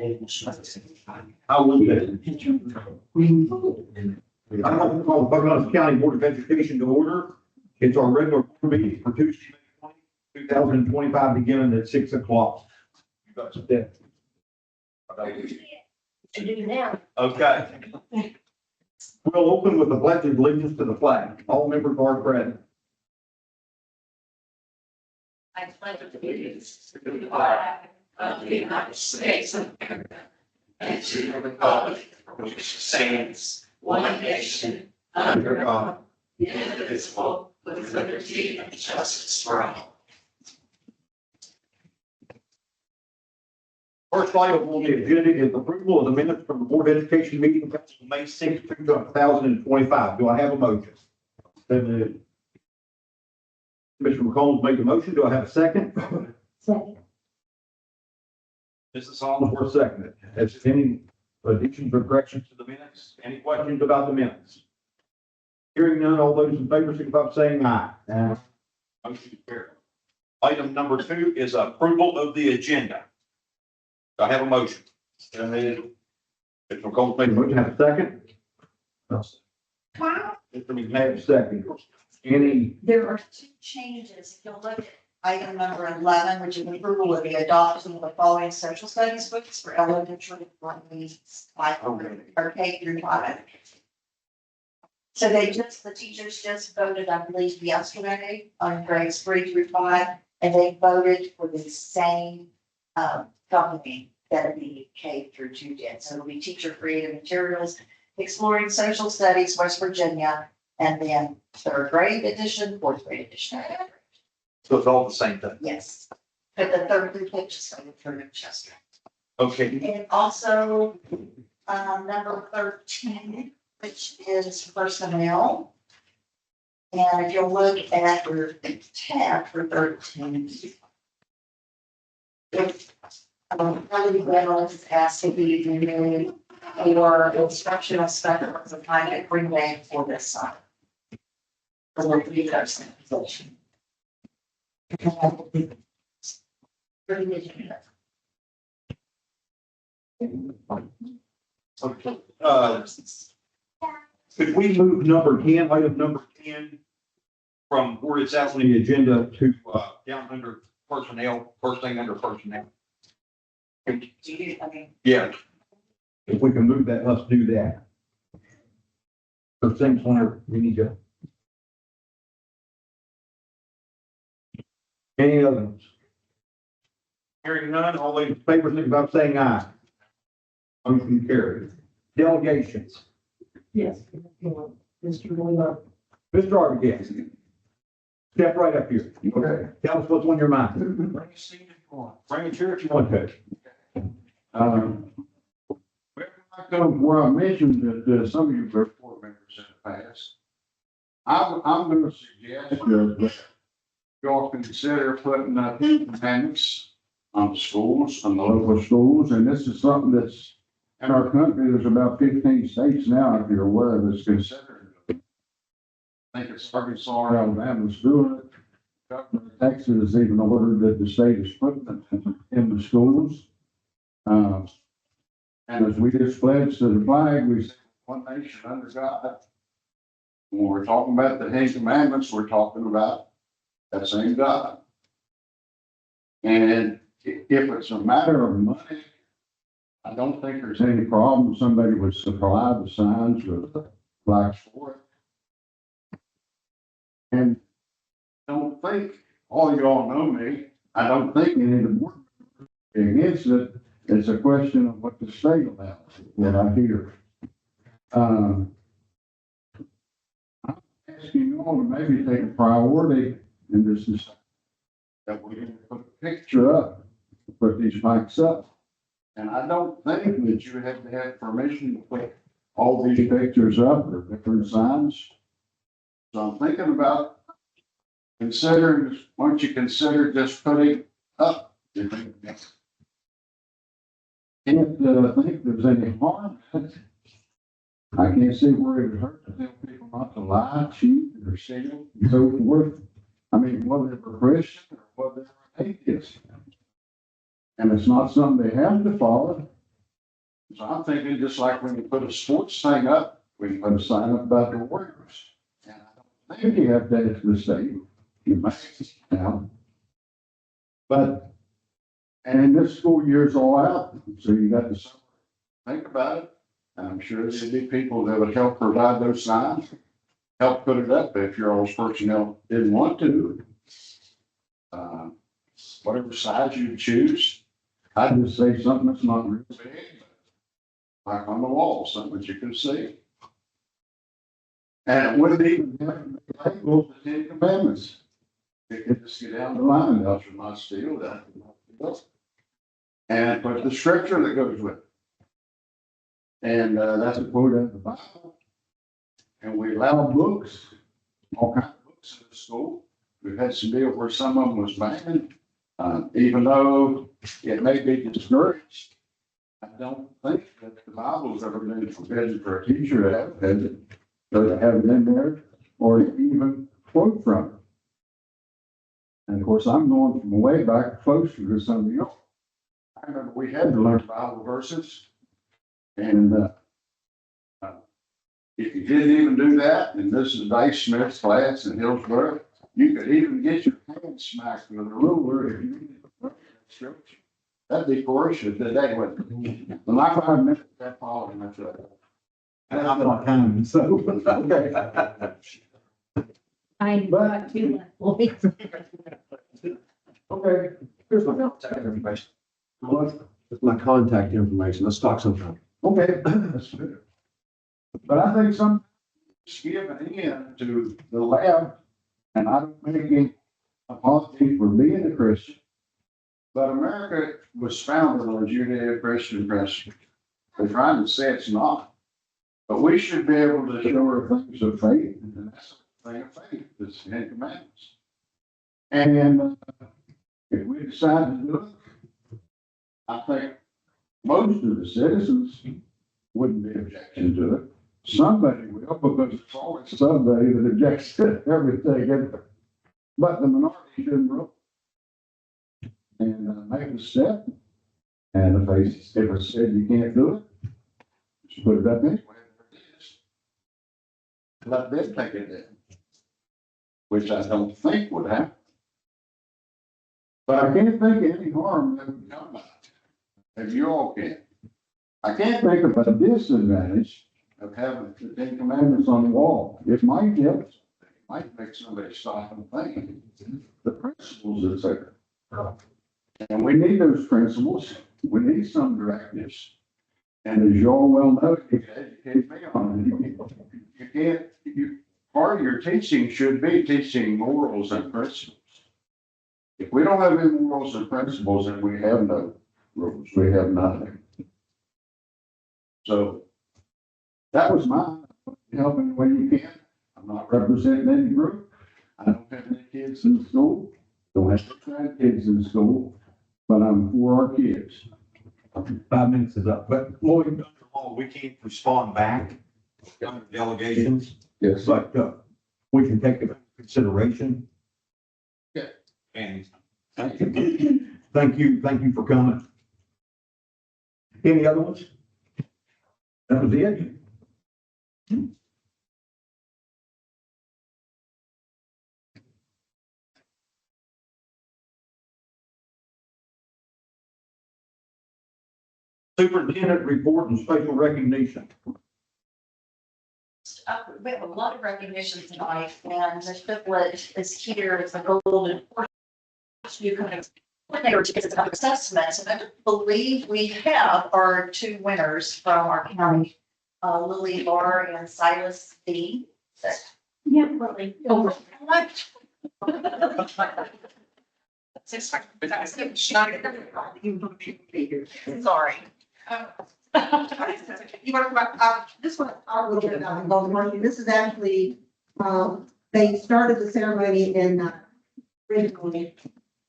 I will do. I'd like to call the Pocahontas County Board of Education to order. It's our regular board meeting for Tuesday, May 20, 2025, beginning at 6 o'clock. You got some debt. Okay. We'll open with the pledge of allegiance to the flag. All members are present. I pledge allegiance to the flag of the United States of America and to the republic for which it stands, one nation, under God, indivisible, with liberty and justice for all. First item on the agenda is approval of the minutes from the Board of Education meeting held on May 6, 2025. Do I have a motion? Commissioner McCollum made the motion. Do I have a second? Second. Mrs. Holmes, seconded. Has any additions or corrections to the minutes? Any questions about the minutes? Hearing none, all those in favor, signify by saying aye. Aye. Motion carried. Item number 2 is approval of the agenda. Do I have a motion? Mr. McCollum made the motion. Have a second? Mr. McNabb, second. Any? There are two changes. If you'll look at item number 11, which is approval of the adoption of the following social studies books for elementary or K through 5. So the teachers just voted, I believe, yesterday on grades 3 through 5, and they voted for the same company that the K through 2 did. So it'll be teacher creative materials, exploring social studies, West Virginia, and then 3rd grade edition, 4th grade edition. So it's all the same thing? Yes, but the 3rd through 5th is going for Manchester. Okay. And also, number 13, which is personnel. And if you'll look at your tab for 13. If, really well is asked to be renewed for instructional specialists of kind of rename for this summer. For the leadership position. Could we move number 10, item number 10, from where it's at on the agenda to, down under personnel, first thing under personnel? Yeah. If we can move that, let's do that. So things whenever we need to. Any other ones? Hearing none, all those in favor, signify by saying aye. Motion carried. Delegations. Yes. Mr. Miller. Mr. Armitage. Step right up here. Okay. Tell us what's on your mind. Bring a seat if you want. Bring a chair if you want to. Where I mentioned that some of your board members in the past, I'm going to suggest that y'all consider putting commandments on the schools, on the local schools, and this is something that's in our country. There's about 15 states now, if you're aware, that's considered. I think it's Arkansas, Alabama's doing it. Governor of Texas has even ordered that the state is putting it in the schools. And as we just pledged to the flag, we say one nation under God. When we're talking about the 10 commandments, we're talking about that same God. And if it's a matter of money, I don't think there's any problem. Somebody would supply the signs with flags for it. And I don't think, all y'all know me, I don't think any of the board members against it. It's a question of what the state allows, what I hear. I'm asking you all to maybe take a priority in this is that we put a picture up, put these mics up. And I don't think that you have to have permission to put all these pictures up or different signs. So I'm thinking about considering, why don't you consider just putting up? Can't think there's any harm in it. I can't see where it would hurt to tell people not to lie, cheat, or steal, and so forth. I mean, whether they're Christian or whether they're atheist. And it's not something they have to follow. So I'm thinking just like when you put a sports thing up, we can put a sign up about the Warriors. And I don't think you have to ask the state, you might now. But, and this school year's all out, so you got to think about it. And I'm sure there'd be people that would help provide those signs, help put it up if your all's personnel didn't want to. Whatever size you choose, I'd just say something that's not real big, like on the wall, something that you can see. And it wouldn't even have to be labeled the Ten Commandments. You could just get down the line, thou shalt not steal, that. And put the scripture that goes with it. And that's a quote out of the Bible. And we allow books, all kinds of books in the school. We've had some deal where some of them was banned, even though it may be discouraged. I don't think that the Bible's ever been forbidden for a teacher to have it, or to have it in there, or to even quote from it. And of course, I'm going from way back closer to some of you. I remember we had to learn Bible verses, and if you didn't even do that, and this is Dave Smith's class in Hillsborough, you could even get your hand smacked with a ruler if you didn't scripture. That'd be ferocious today, wouldn't it? When I 5 minutes, that followed, that's right. And I'm not counting, so. Okay. I'm not too late. Okay, here's my contact information. With my contact information, let's talk sometime. Okay, that's good. But I think some give an end to the lab, and I don't make any apology for being a Christian. But America was founded on Judeo-Christian principles. They're trying to say it's not. But we should be able to show our things of faith, and that's a thing of faith, it's the Ten Commandments. And if we decide to do it, I think most of the citizens wouldn't be objecting to it. Somebody will, because there's always somebody that objects to everything. But the minority shouldn't rule. And make a step. And if they said you can't do it, just put it up anyway. Let them take it in, which I don't think would happen. But I can't think of any harm that would come by it, if you all can. I can't think of a disadvantage of having the Ten Commandments on the wall. It might help, it might make somebody stop and think. The principles that's there. And we need those principles. We need some directives. And as you all well know, you can educate me on it. You can't, part of your teaching should be teaching morals and principles. If we don't have any morals and principles, then we have no rules. We have nothing. So that was mine. Help any way you can. I'm not representing any group. I don't have any kids in school. Don't have any kids in school, but I'm for our kids. 5 minutes is up, but Lloyd, under law, we can't respond back under delegations, Yes. but we can take it into consideration. Yeah. And thank you for coming. Any other ones? That was it. Superintendent report and special recognition. We have a lot of recognition tonight, and the booklet is here as a golden you kind of coordinator to get some assessments. And I don't believe we have our two winners from our county, Lily Barr and Silas B. Yeah, really. Oh, what? Sorry. You want to about, this one, a little bit about Golden Marching. This is actually, they started the ceremony in, originally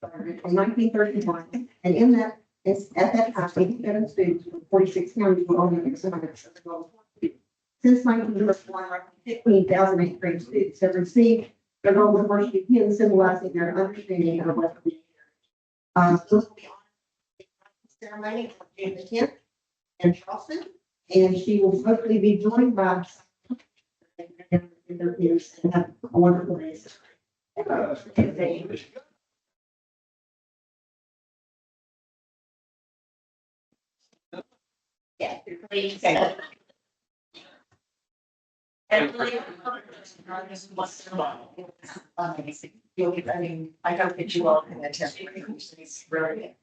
in 1931. And in that, it's at that time, 87 students from 46 counties were on the exhibitors of the Golden Marching. Since 1931, roughly 15,000 eighth grade students have received the Golden Marching pin symbolizing their understanding of what the this will be on the ceremony on June the 10th. in Charleston, and she will hopefully be joined by in their peers and have a wonderful day. Yeah, please. And really, amazing. I mean, I hope that you all can attend. It's really.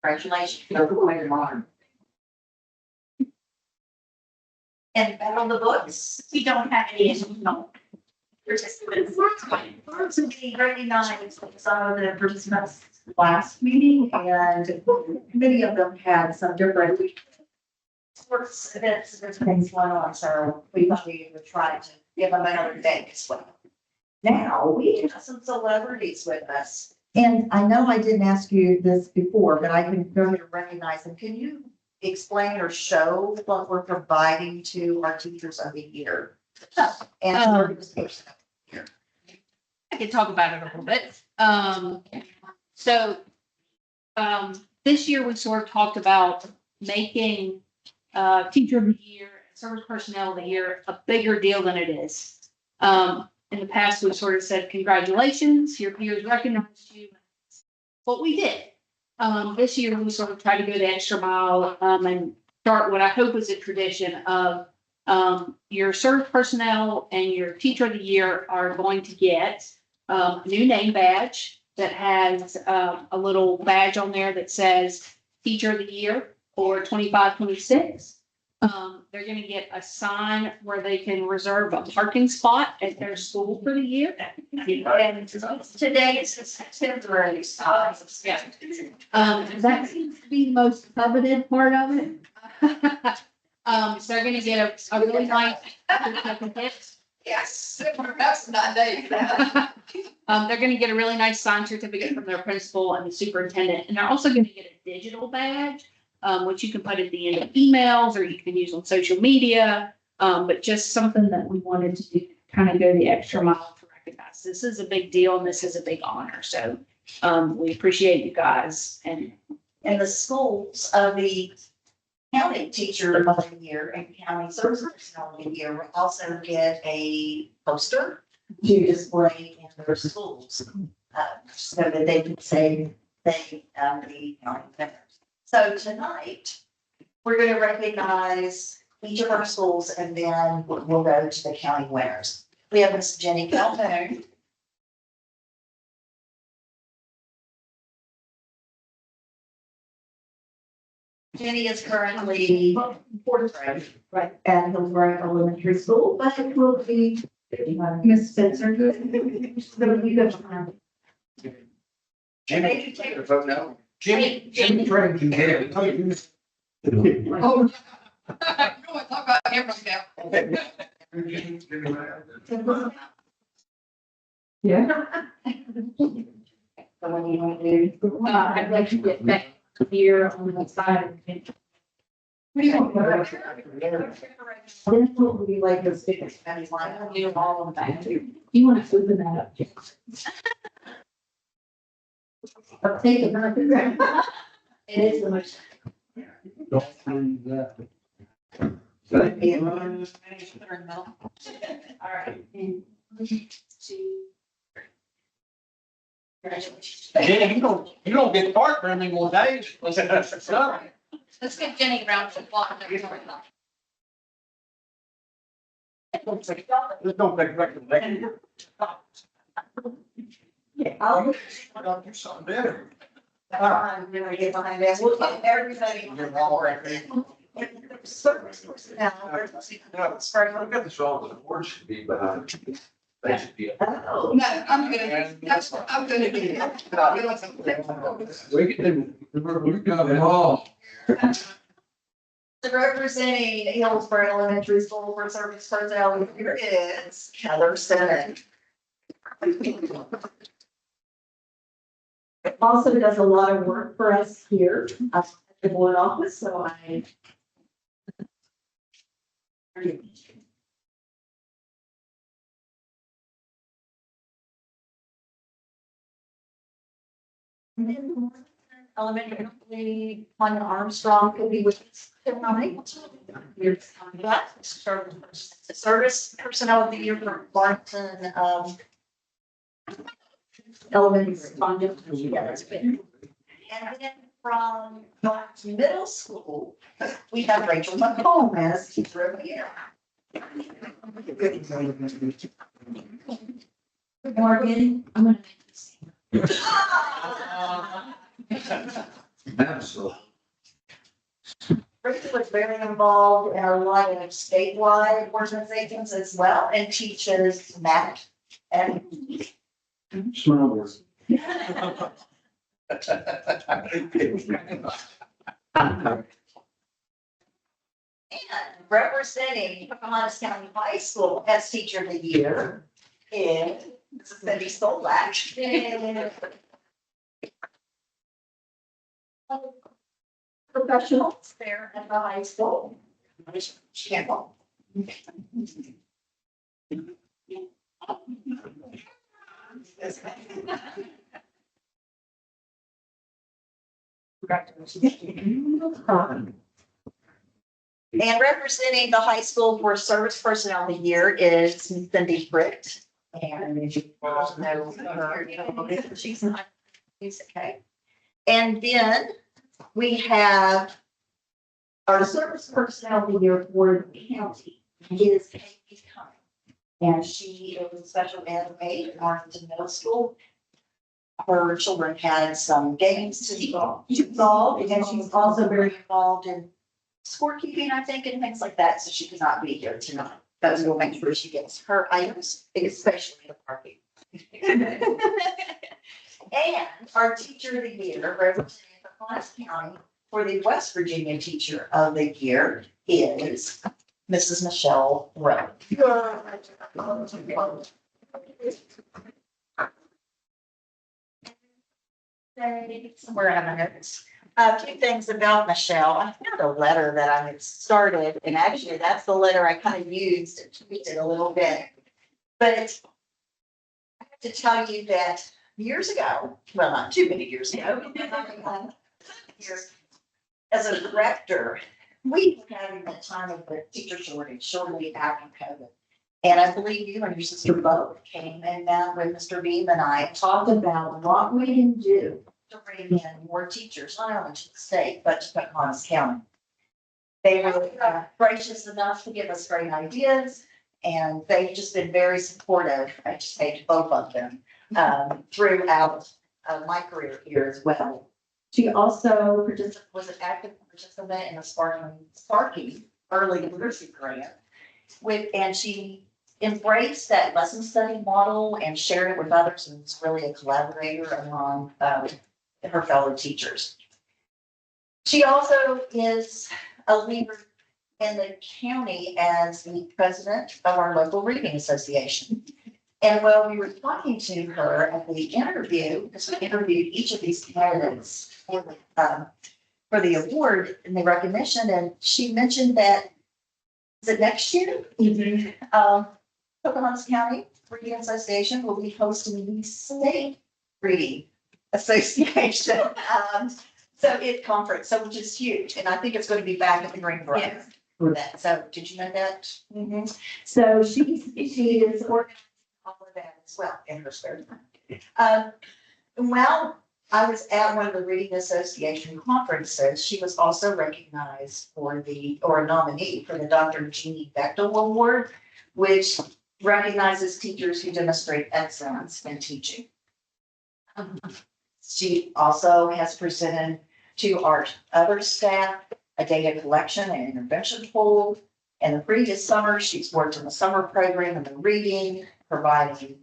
Congratulations. And back on the books, we don't have any additional participants. So we recognized some of the participants last meeting, and many of them had some different sports events, and things going on, so we thought we would try to give them another day as well. Now, we have some celebrities with us, and I know I didn't ask you this before, but I can go ahead and recognize them. Can you explain or show what we're providing to our teachers of the year? And organization. I can talk about it a little bit. So this year we sort of talked about making teacher of the year, service personnel of the year, a bigger deal than it is. In the past, we sort of said, congratulations, your peers recognized you. What we did. This year, we sort of tried to go the extra mile and start what I hope is a tradition of your service personnel and your teacher of the year are going to get a new name badge that has a little badge on there that says teacher of the year for 25-26. They're going to get a sign where they can reserve a parking spot at their school for the year. And Today is a temporary spot. yeah, that seems to be the most coveted part of it. So they're going to get a really nice certificate. Yes, that's not Dave. They're going to get a really nice signed certificate from their principal and the superintendent, and they're also going to get a digital badge, which you can put at the end of emails or you can use on social media. But just something that we wanted to do, kind of go the extra mile to recognize. This is a big deal and this is a big honor. So we appreciate you guys. And The schools of the county teacher of the year and county service personnel of the year will also get a poster to display in their schools. So that they can say they, the county members. So tonight, we're going to recognize each of our schools and then we'll go to the county winners. We have Miss Jenny Calhoun. Jenny is currently fourth grade, right, at Hillsborough Elementary School, but it will be Miss Spencer. So you go behind. Jimmy, take a vote now. Jimmy, Jimmy Frank, you get it. Oh, you know what, talk about him right now. yeah, So when you want to do. I'd like to get back here on the side. This will be like the biggest penny line, I'll do all of that. You want to open that up? But take it. It is the most. Don't lose that. All right. Congratulations. Jenny, you don't get heartburn anymore days. Let's give Jenny a round of applause. Just don't take recommendation. I'll. I'll do something better. I'm gonna get behind that. We'll get everybody. You're all right. Service personnel. I've got this wrong, the word should be behind. They should be. Oh. No, I'm good. That's what I'm gonna do. We got it all. Representing Hillsborough Elementary School for service personnel here is Heather Simmons. Also does a lot of work for us here at the board office, so I. And then elementary, Tanya Armstrong could be with us tonight. Here's that, service personnel of the year for Barton, elementary. Tanya. Yeah, that's good. And then from Barton Middle School, we have Rachel McComb as teacher of the year. Good morning. I'm gonna make this. Absolutely. Rachel was very involved in a lot of statewide organizations as well and teaches math and. Small word. And representing Pocahontas County High School as teacher of the year is Cindy Solak. Professionals there at the high school. Campbell. And representing the high school for service personnel of the year is Cindy Britt. And you all know her. She's not, she's okay. And then we have our service personnel of the year for the county is Katie Cummings. And she is a special ed aide at Arlington Middle School. Her children had some games to solve, and she's also very involved in scorekeeping, I think, and things like that, so she could not be here tonight. But we'll make sure she gets her items, especially the parking. And our teacher of the year, representing Pocahontas County for the West Virginia Teacher of the Year is Mrs. Michelle Rowe. Somewhere in my notes. A few things about Michelle. I found a letter that I had started, and actually that's the letter I kind of used and tweaked it a little bit. But I have to tell you that years ago, well, not too many years ago, as a director, we were having the time of the teacher shortage shortly after COVID. And I believe you and your sister both came and met with Mr. Beam and I and talked about what we can do to bring in more teachers, not only to the state, but to Pocahontas County. They were gracious enough to give us great ideas, and they've just been very supportive. I just hate both of them throughout my career here as well. She also was an active participant in the Sparky Early Literacy Grant and she embraced that lesson study model and shared it with others, and was really a collaborator among her fellow teachers. She also is a leader in the county as the president of our local reading association. And while we were talking to her at the interview, because we interviewed each of these candidates for the award and the recognition, and she mentioned that, is it next year? Pocahontas County Reading Association will be hosting the state reading association. Conference, so which is huge, and I think it's going to be back at the Green Grove for that. So did you know that? So she is organizing all of that as well in her spare time. While I was at one of the Reading Association conferences, she was also recognized for a nominee for the Dr. Jeannie Bechtel Award, which recognizes teachers who demonstrate excellence in teaching. She also has presented to our other staff a data collection and intervention tool. And the previous summer, she's worked in the summer program and the reading, providing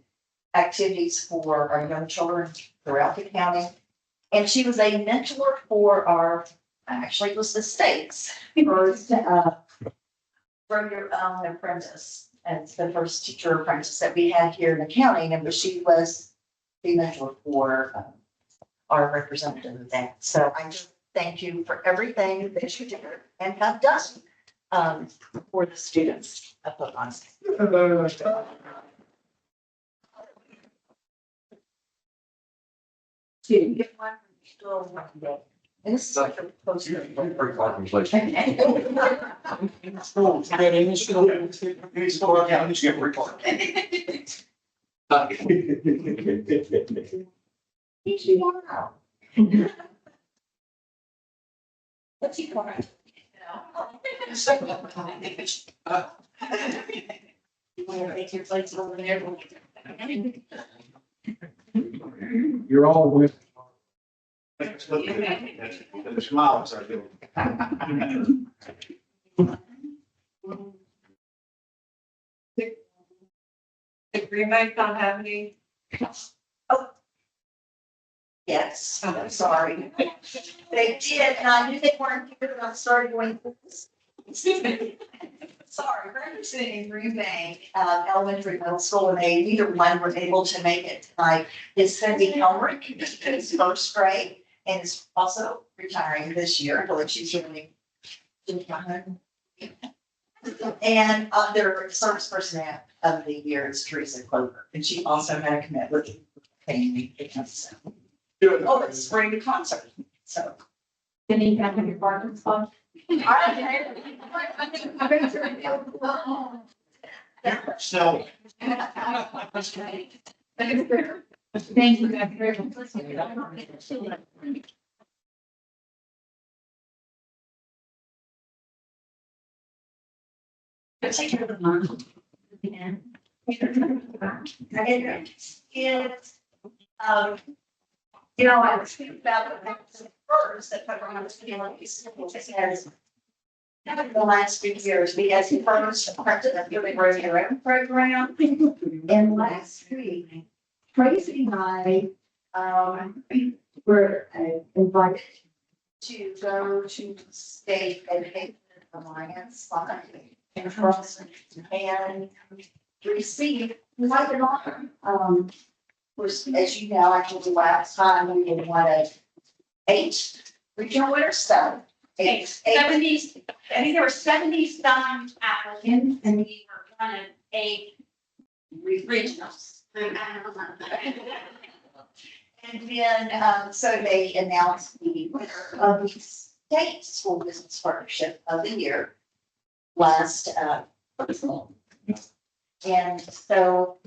activities for our young children throughout the county. And she was a mentor for it was the state's first Grow Your Own Apprentice. And it's the first teacher apprentice that we had here in the county. And she was the mentor for our representative of that. So I just thank you for everything that you did and have done for the students of Pocahontas. two. Get one, still one day. And this is like a poster. Wow. What's he called? You want to make your plates over there? You're all with. The smiles are doing. The Greenbank not have any? Yes, I'm sorry. They did, and I knew they weren't here when I started going through this. Sorry, representing Green Bank, elementary, middle school, and they, neither one were able to make it tonight. It's Cindy Helmrich, who's first grade, and is also retiring this year, I believe she's really. And their service person of the year is Teresa Clover, and she also had a commitment with the family. Oh, it's spring concert, so. Can you have your parking spot? So, Thank you. That's very much. Take care of the mom. It's, you know, I was thinking about the first that Pocahontas families has. In the last few years, we had first printed a really great program. And last week, Tracy and I, were invited to go to the State Education Alliance in Charleston and receive quite an honor. Was, as you know, actually last time we had won 8 regional winners, so. Eight. 70s, I think there were 70-some applicants and we were one of 8 regionals. And then, so they announced the winner of the State School Business Partnership of the Year last, and so,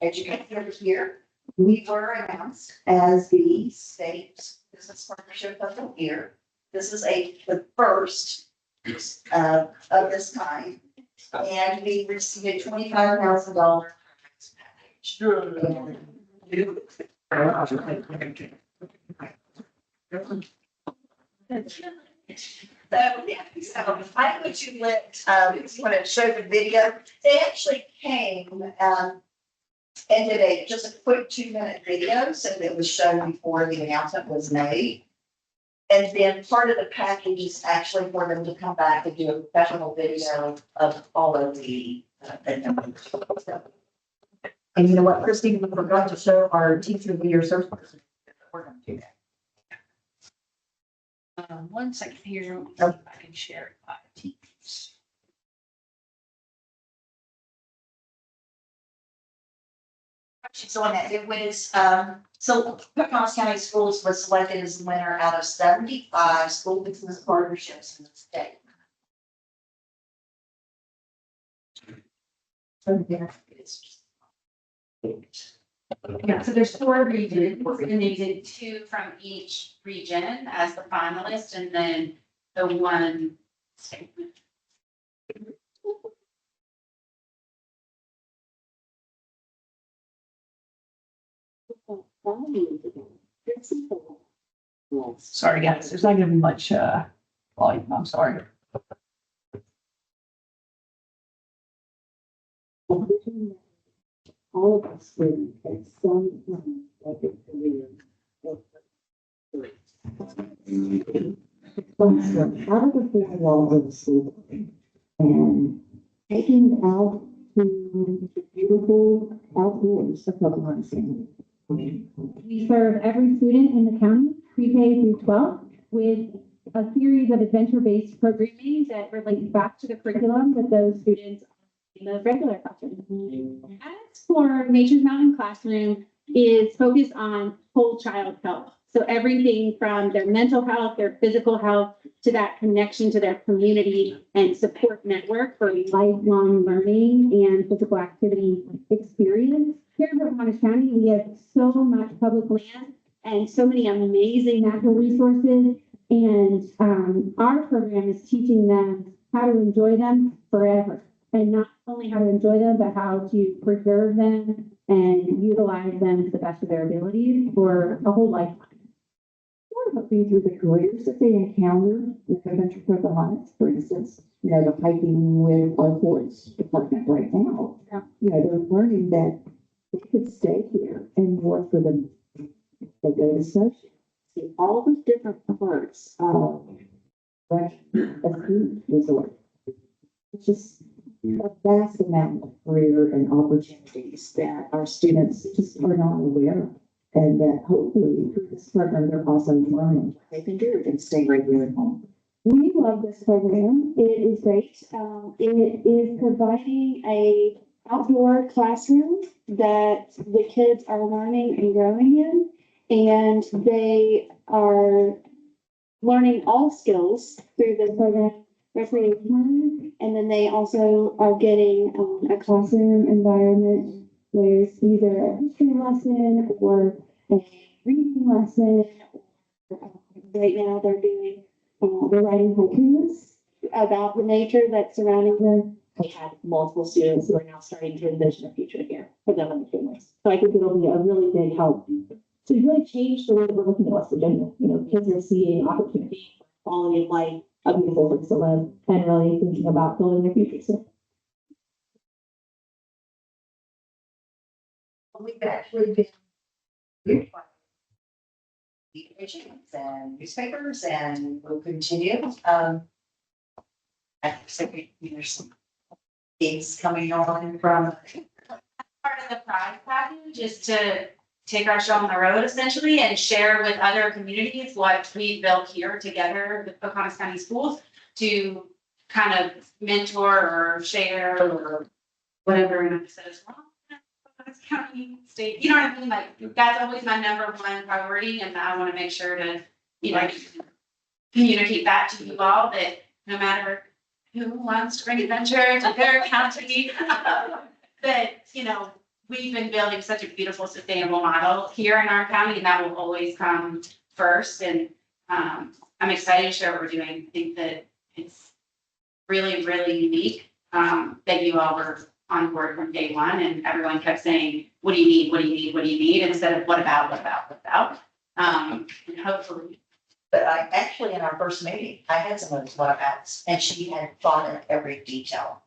as you can hear, we were announced as the State Business Partnership of the Year. This is the first of this kind, and we received a $25,000 package. So, yeah, so I'm going to let, if you want to show the video, they actually came, and did just a quick 2-minute video, so that was shown before the announcement was made. And then part of the package is actually for them to come back and do a professional video of all of the, and you know what, Christine, we forgot to show our teacher of the year service person. We're going to do that. 1 second here, if I can share it by Teams. She's on that. It was, so Pocahontas County Schools was selected as the winner out of 75 school business partnerships in the state. Yeah, so there's 4 regions, and they did 2 from each region as the finalist, and then the 1 state. Sorry, guys, there's not gonna be much volume, I'm sorry. All of us students at some time of their career. So out of the 4 walls of the school and taking out to the beautiful outdoors of Pocahontas County. We serve every student in the county, pre-K through 12, with a series of adventure-based programming that relates back to the curriculum that those students in the regular classroom. As for Nature's Mountain Classroom is focused on whole child health. So everything from their mental health, their physical health, to that connection to their community and support network for lifelong learning and physical activity experience. Here in Pocahontas County, we have so much public land and so many amazing natural resources. And our program is teaching them how to enjoy them forever. And not only how to enjoy them, but how to preserve them and utilize them to the best of their abilities for a whole lifetime. One of the things with the careers that they encounter with Adventure Pocahontas, for instance, the hiking with our forest department right now. They're learning that they could stay here and work for them. They go to social, see all the different parts of a ski resort. It's just a vast amount of career and opportunities that our students just are not aware of. And that hopefully through this program, they're also learning what they can do and stay right here at home. We love this program. It is great. It is providing a outdoor classroom that the kids are learning and growing in. And they are learning all skills through the program, recreation. And then they also are getting a classroom environment where it's either a history lesson or a reading lesson. Right now they're writing haikus about the nature that's surrounding them. We have multiple students who are now starting to envision a future here for them and the families. So I think it'll be a really big help to really change the way that we're looking at West Virginia. Kids are seeing opportunity, quality of life, a beautiful place to live, and really thinking about building their future. So We've actually been publications and newspapers, and we'll continue. I think there's some things coming on from Part of the prize package is to take our show on the road essentially and share with other communities what we built here together with Pocahontas County Schools to kind of mentor or share or whatever. And I said, Pocahontas County State, you know what I mean? Like, that's always my number one priority, and I want to make sure to, communicate that to you all, that no matter who wants to bring adventure to their county, that, we've been building such a beautiful, sustainable model here in our county, and that will always come first. And I'm excited to share what we're doing. I think that it's really, really unique that you all were on board from day one, and everyone kept saying, what do you need? What do you need? What do you need? Instead of what about? And hopefully. But I actually, in our first meeting, I had some of those whatabouts, and she had thought of every detail.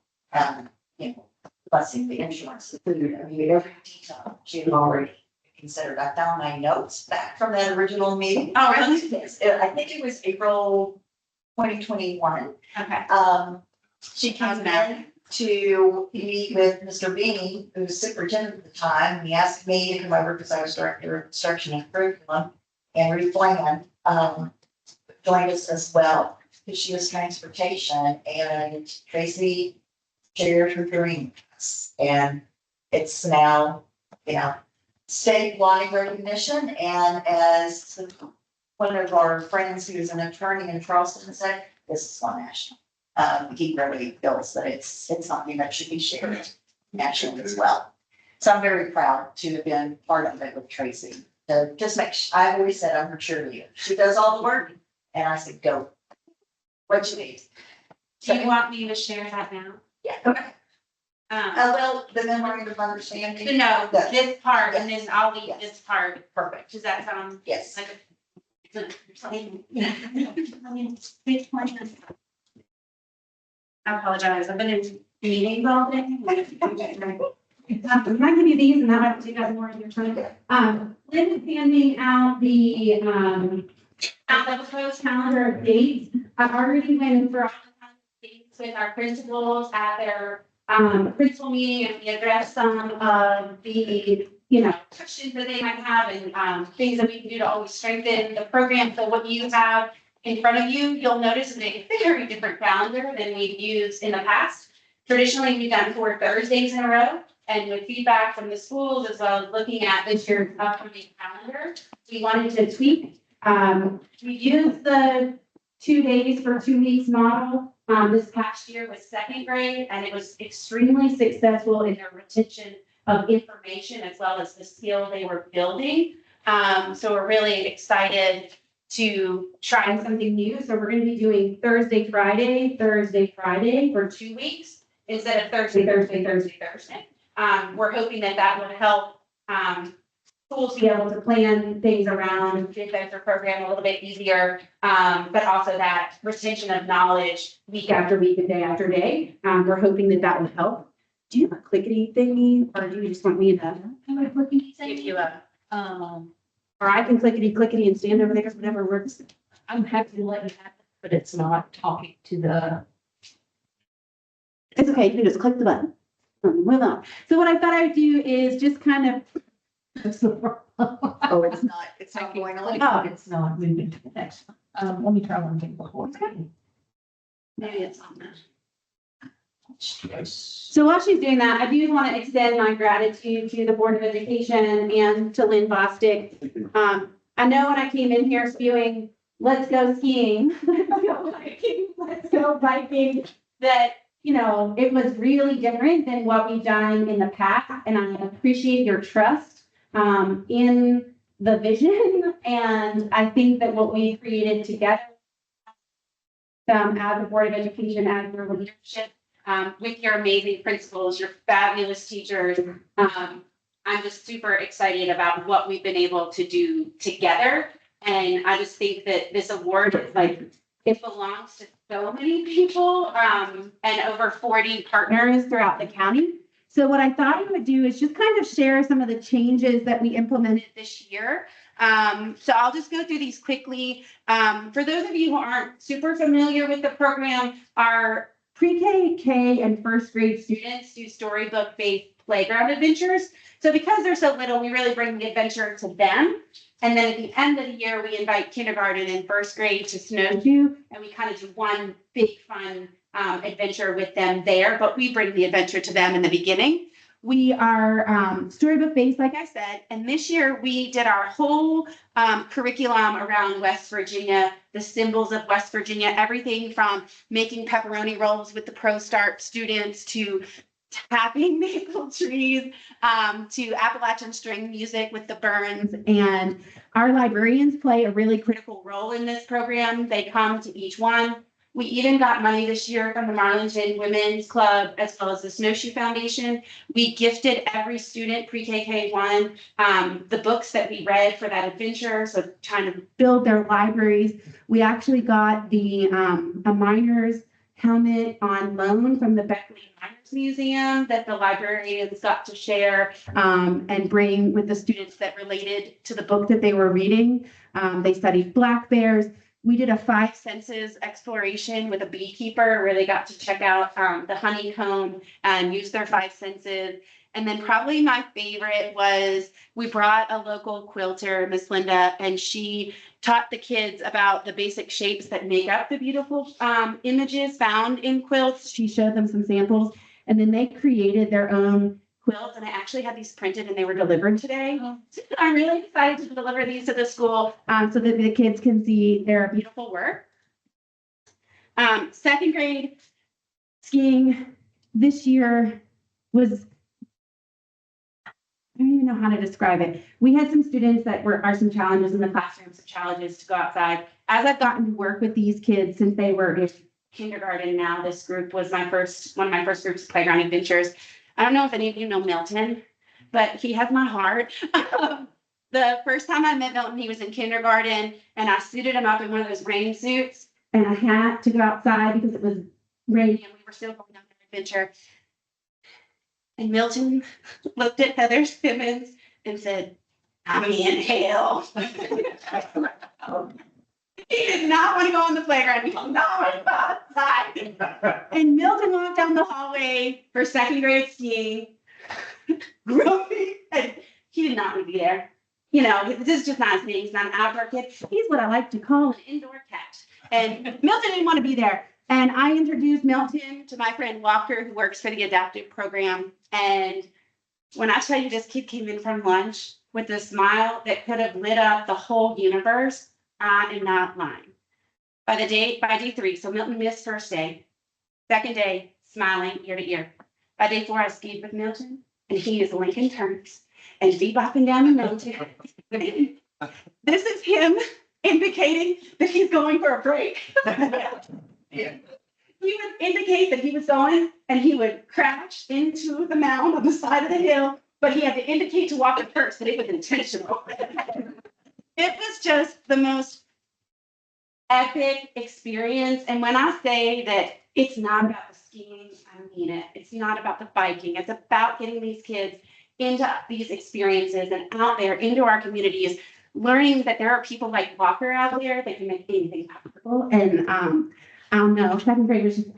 Busing, the insurance, the food, every detail she had already considered. I found my notes back from that original meeting. Oh, really? Yes, I think it was April 2021. Okay. She came in to meet with Mr. Beanie, who was superintendent at the time. He asked me to come over because I was director of instruction and curriculum, and Ruth Bland joined us as well because she was transportation, and Tracy shared her dreams. And it's now, statewide recognition. And as one of our friends who's an attorney in Charleston said, this is on national. He really feels that it's something that should be shared nationally as well. So I'm very proud to have been part of it with Tracy. Just I've always said I'm her cheerleader. She does all the work, and I said, go. What you need. Do you want me to share that now? Yeah. Okay. Well, the memorandum of understanding. No, this part, and then I'll leave Yes. this part. Perfect. Does that sound Yes. like I apologize. I've been in meetings all day. Can I give you these and that might take up more of your time? Lynn is handing out the proposed calendar of dates. I've already went for all the dates with our principals at their principal meeting, and we addressed some of the questions that they might have and things that we can do to always strengthen the program. So what you have in front of you, you'll notice is a very different calendar than we've used in the past. Traditionally, we've done 4 Thursdays in a row. and with feedback from the schools as well as looking at this year's upcoming calendar, we wanted to tweak. We used the 2 days for 2 weeks model this past year with second grade, and it was extremely successful in their retention of information as well as the skill they were building. So we're really excited to try something new. So we're going to be doing Thursday, Friday for 2 weeks instead of Thursday. We're hoping that that would help schools be able to plan things around the adventure program a little bit easier, but also that retention of knowledge week after week and day after day. We're hoping that that would help. Do you have a clickety thingy, or do you just want me to give you a, or I can clickety and stand over there, whatever works. I'm happy to let you have it, but it's not talking to the. It's okay, you can just click the button. Move on. So what I thought I'd do is just kind of. Oh, it's not going on. Oh, It's not moving to the next one. Let me try one thing before. maybe it's on that. So while she's doing that, I do want to extend my gratitude to the Board of Education and to Lynn Bostic. I know when I came in here spewing, let's go skiing, let's go biking, that, you know, it was really different than what we've done in the past. And I appreciate your trust in the vision. And I think that what we created together as a Board of Education, as your leadership, with your amazing principals, your fabulous teachers. I'm just super excited about what we've been able to do together. And I just think that this award is like, it belongs to so many people and over 40 partners throughout the county. So what I thought I would do is just kind of share some of the changes that we implemented this year. So I'll just go through these quickly. For those of you who aren't super familiar with the program, our pre-K, K, and first grade students do storybook-based playground adventures. So because they're so little, we really bring the adventure to them. And then at the end of the year, we invite kindergarten and first grade to snowshoe, and we kind of do one big fun adventure with them there, but we bring the adventure to them in the beginning. We are storybook based, like I said, and this year we did our whole curriculum around West Virginia, the symbols of West Virginia, everything from making pepperoni rolls with the Pro Start students to tapping maple trees, to Appalachian string music with the Burns. And our librarians play a really critical role in this program. They come to each one. We even got money this year from the Marlington Women's Club as well as the Snowshoe Foundation. We gifted every student pre-K K1 the books that we read for that adventure, so trying to build their libraries. We actually got the a miner's helmet on loan from the Beckley Miners Museum that the librarians got to share and bring with the students that related to the book that they were reading. They studied black bears. We did a 5 senses exploration with a beekeeper where they got to check out the honeycomb and use their 5 senses. And then probably my favorite was we brought a local quilter, Miss Linda, and she taught the kids about the basic shapes that make up the beautiful images found in quilts. She showed them some samples, and then they created their own quilts, and I actually had these printed and they were delivered today. So I'm really excited to deliver these to the school so that the kids can see their beautiful work. Second grade skiing this year was, I don't even know how to describe it. We had some students that are some challenges in the classroom, some challenges to go outside. As I've gotten to work with these kids since they were in kindergarten now, this group was one of my first groups of playground adventures. I don't know if any of you know Milton, but he has my heart. The first time I met Milton, he was in kindergarten, and I suited him up in one of those rain suits and a hat to go outside because it was raining and we were still going on an adventure. And Milton looked at Heather Simmons and said, "I'm in hell." He did not want to go on the playground. He did not want to go outside. And Milton walked down the hallway for second grade skiing, grumpy, and he did not want to be there. You know, this is just not his thing. He's not an outdoor kid. He's what I like to call an indoor cat. And Milton didn't want to be there. And I introduced Milton to my friend Walker, who works for the adaptive program. And When I tell you this kid came in from lunch with a smile that could have lit up the whole universe, I am not lying. By day 3, so Milton missed first day. Second day, smiling ear to ear. By day 4, I skied with Milton, and he is Lincoln Turns and bebopping down the mountain. This is him indicating that he's going for a break. He would indicate that he was going, and he would crash into the mound on the side of the hill, but he had to indicate to walk it first, that it was intentional. It was just the most epic experience. And when I say that it's not about the skiing, I mean it. It's not about the biking. It's about getting these kids into these experiences and out there into our communities, learning that there are people like Walker out there that can make anything possible. And I don't know, second grade was just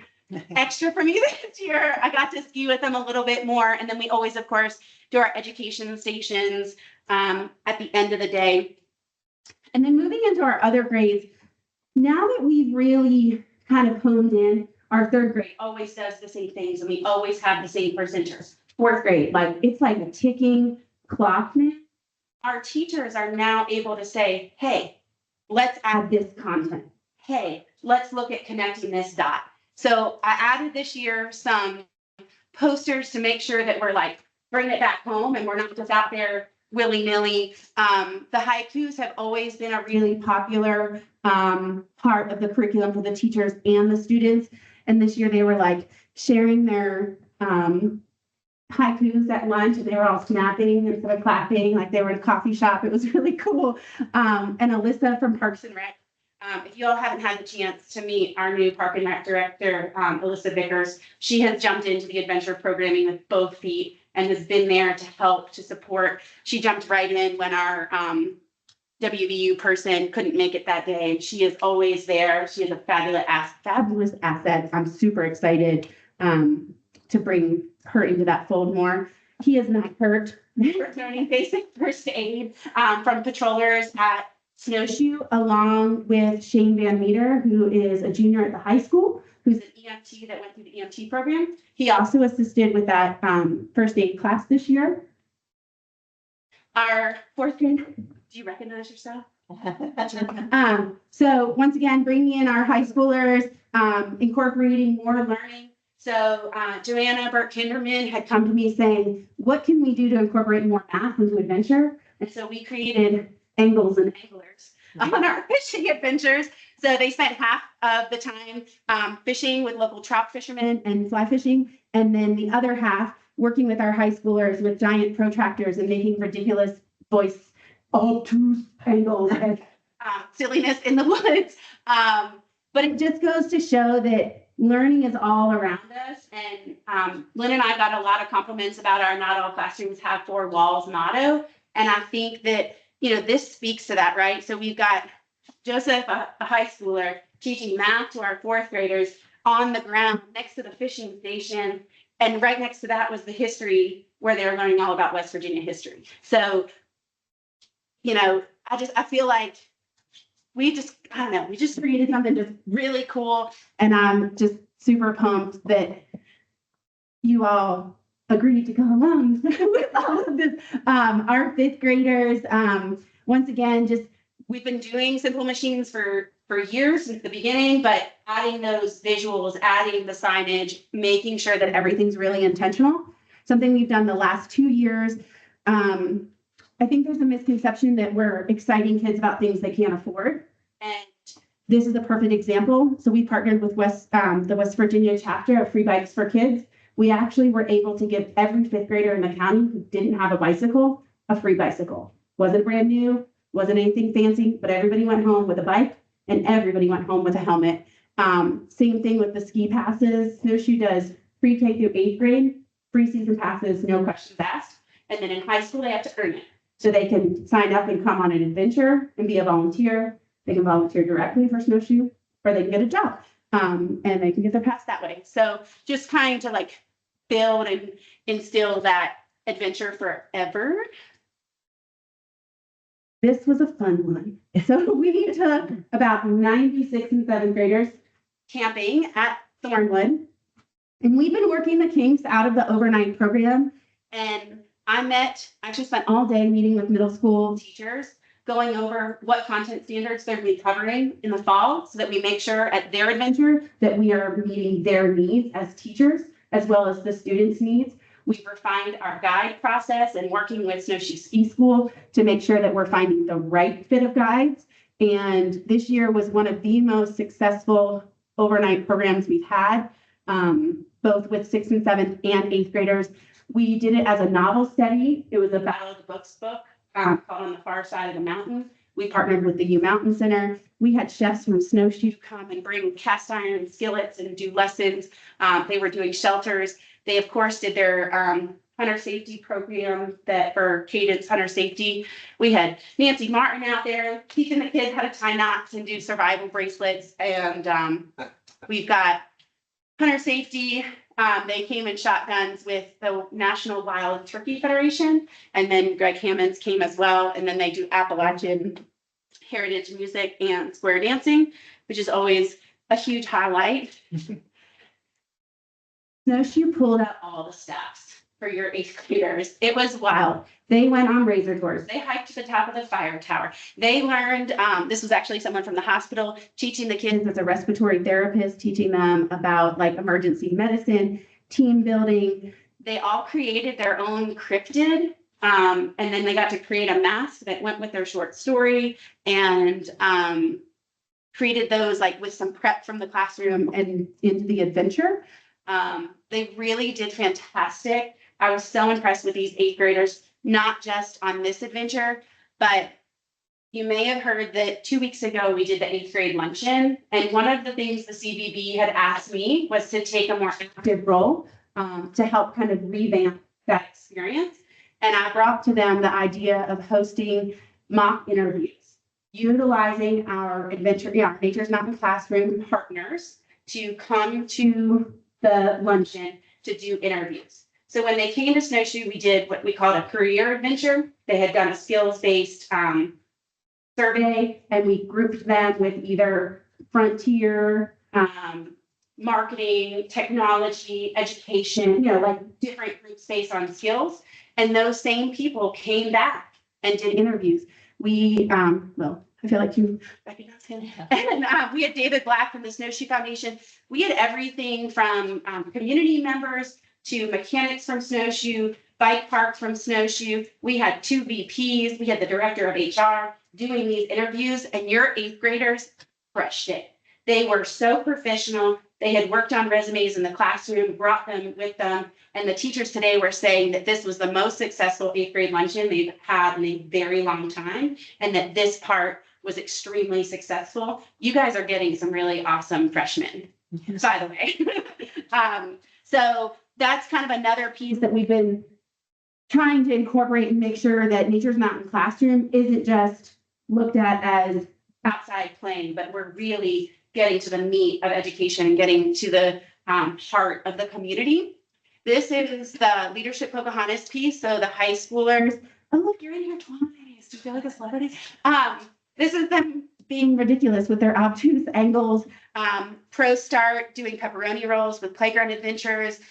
extra for me this year. I got to ski with them a little bit more. And then we always, of course, do our education stations at the end of the day. And then moving into our other grades, now that we've really kind of honed in, our third grade always does the same things and we always have the same presenters. Fourth grade, it's like a ticking clock now. Our teachers are now able to say, hey, let's add this content. Hey, let's look at connecting this dot. So I added this year some posters to make sure that we're bringing it back home and we're not just out there willy-nilly. The haikus have always been a really popular part of the curriculum for the teachers and the students. And this year they were sharing their haikus at lunch, and they were all snapping instead of clapping like they were in a coffee shop. It was really cool. And Alyssa from Parks and Rec, if you all haven't had the chance to meet our new Park and Rec director, Alyssa Vickers, she has jumped into the adventure programming with both feet and has been there to help, to support. She jumped right in when our WVU person couldn't make it that day. She is always there. She is a fabulous asset. I'm super excited to bring her into that fold more. He is not hurt. We're learning basic first aid from patrollers at Snowshoe, along with Shane Van Meter, who is a junior at the high school, who's an EMT that went through the EMT program. He also assisted with that first aid class this year. Our fourth grade, do you recognize yourself? So once again, bringing in our high schoolers, incorporating more learning. So Joanna Burke-Kinderman had come to me saying, what can we do to incorporate more math into adventure? And so we created angles and anglers on our fishing adventures. So they spent half of the time fishing with local trout fishermen and fly fishing, and then the other half working with our high schoolers with giant protractors and making ridiculous voice obtuse angles and silliness in the woods. But it just goes to show that learning is all around us. And Lynn and I got a lot of compliments about our Not All Classrooms Have Four Walls motto. And I think that, this speaks to that, right? So we've got Joseph, a high schooler, teaching math to our fourth graders on the ground next to the fishing station. And right next to that was the history where they were learning all about West Virginia history. So, I feel like we just created something just really cool. And I'm just super pumped that you all agreed to go along with all of this. Our fifth graders, once again, we've been doing simple machines for years since the beginning, but adding those visuals, adding the signage, making sure that everything's really intentional. Something we've done the last 2 years. I think there's a misconception that we're exciting kids about things they can't afford. And this is a perfect example. So we partnered with the West Virginia chapter of Free Bikes for Kids. We actually were able to give every fifth grader in the county who didn't have a bicycle a free bicycle. Wasn't brand new, wasn't anything fancy, but everybody went home with a bike and everybody went home with a helmet. Same thing with the ski passes. Snowshoe does pre-K through 8th grade, free season passes, no questions asked. And then in high school, they have to earn it. So they can sign up and come on an adventure and be a volunteer. They can volunteer directly for Snowshoe, or they can get a job and they can get their pass that way. So just trying to build and instill that adventure forever. This was a fun one. So we took about 96 and 7th graders camping at Thornwood. And we've been working the kinks out of the overnight program. And I actually spent all day meeting with middle school teachers, going over what content standards they're going to be covering in the fall so that we make sure at their adventure that we are meeting their needs as teachers as well as the students' needs. We've refined our guide process and working with Snowshoe Ski School to make sure that we're finding the right fit of guides. And this year was one of the most successful overnight programs we've had, both with 6th and 7th and 8th graders. We did it as a novel study. It was a Battle of the Books book called On the Far Side of the Mountain. We partnered with the U Mountain Center. We had chefs from Snowshoe come and bring cast iron skillets and do lessons. They were doing shelters. They, of course, did their hunter safety program that for Cadence Hunter Safety. We had Nancy Martin out there teaching the kids how to tie knots and do survival bracelets. And we've got hunter safety. They came in shotguns with the National Wild Turkey Federation. And then Greg Hammonds came as well. And then they do Appalachian heritage music and square dancing, which is always a huge highlight. Snowshoe pulled out all the stops for your 8th graders. It was wild. They went on razor tours. They hiked to the top of the fire tower. They learned, this was actually someone from the hospital teaching the kids as a respiratory therapist, teaching them about like emergency medicine, team building. They all created their own cryptid. And then they got to create a mask that went with their short story and created those like with some prep from the classroom and into the adventure. They really did fantastic. I was so impressed with these 8th graders, not just on this adventure, but you may have heard that 2 weeks ago we did the 8th grade luncheon. And one of the things the CBB had asked me was to take a more active role to help kind of revamp that experience. And I brought to them the idea of hosting mock interviews, utilizing our Nature's Mountain Classroom partners to come to the luncheon to do interviews. So when they came to Snowshoe, we did what we called a career adventure. They had done a skills-based survey, and we grouped them with either frontier, marketing, technology, education, like different groups based on skills. And those same people came back and did interviews. We, I feel like you recognize him. And we had David Black from the Snowshoe Foundation. We had everything from community members to mechanics from Snowshoe, bike parks from Snowshoe. We had 2 VPs. We had the director of HR doing these interviews, and your 8th graders crushed it. They were so professional. They had worked on resumes in the classroom, brought them with them. And the teachers today were saying that this was the most successful 8th grade luncheon they've had in a very long time, and that this part was extremely successful. You guys are getting some really awesome freshmen, by the way. So that's kind of another piece that we've been trying to incorporate and make sure that Nature's Mountain Classroom isn't just looked at as outside playing, but we're really getting to the meat of education and getting to the heart of the community. This is the Leadership Pocahontas piece. So the high schoolers, oh, look, you're in here twice. Do you feel like a celebrity? This is them being ridiculous with their obtuse angles. Pro Start doing pepperoni rolls with playground adventures.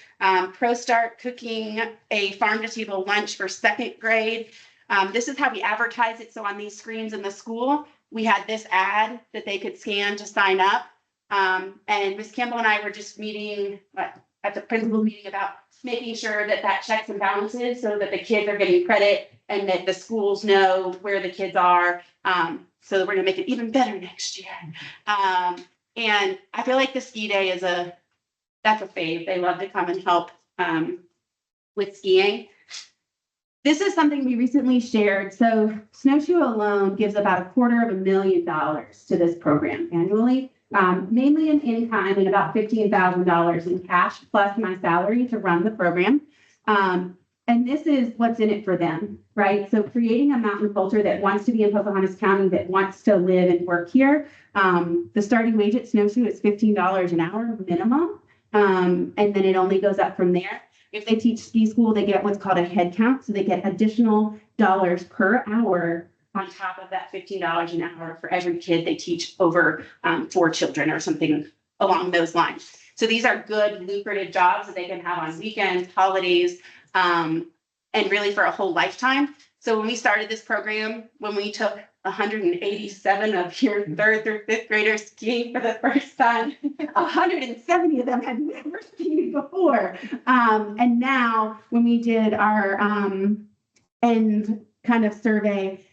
Pro Start cooking a farm to table lunch for 2nd grade. This is how we advertise it. So on these screens in the school, we had this ad that they could scan to sign up. And Ms. Campbell and I were just meeting at the principal meeting about making sure that that checks and balances so that the kids are getting credit and that the schools know where the kids are. So we're gonna make it even better next year. And I feel like the ski day is that's a fave. They love to come and help with skiing. This is something we recently shared. So Snowshoe alone gives about $250,000 to this program annually, mainly in kind and about $15,000 in cash plus my salary to run the program. And this is what's in it for them, right? So creating a mountain culture that wants to be in Pocahontas County, that wants to live and work here. The starting wage at Snowshoe is $15 an hour minimum. And then it only goes up from there. If they teach ski school, they get what's called a head count. So they get additional dollars per hour on top of that $15 an hour for every kid they teach over 4 children or something along those lines. So these are good lucrative jobs that they can have on weekends, holidays. And and really for a whole lifetime. So when we started this program, when we took 187 of your third through fifth graders skiing for the first time, 170 of them had never skied before. And now when we did our end kind of survey,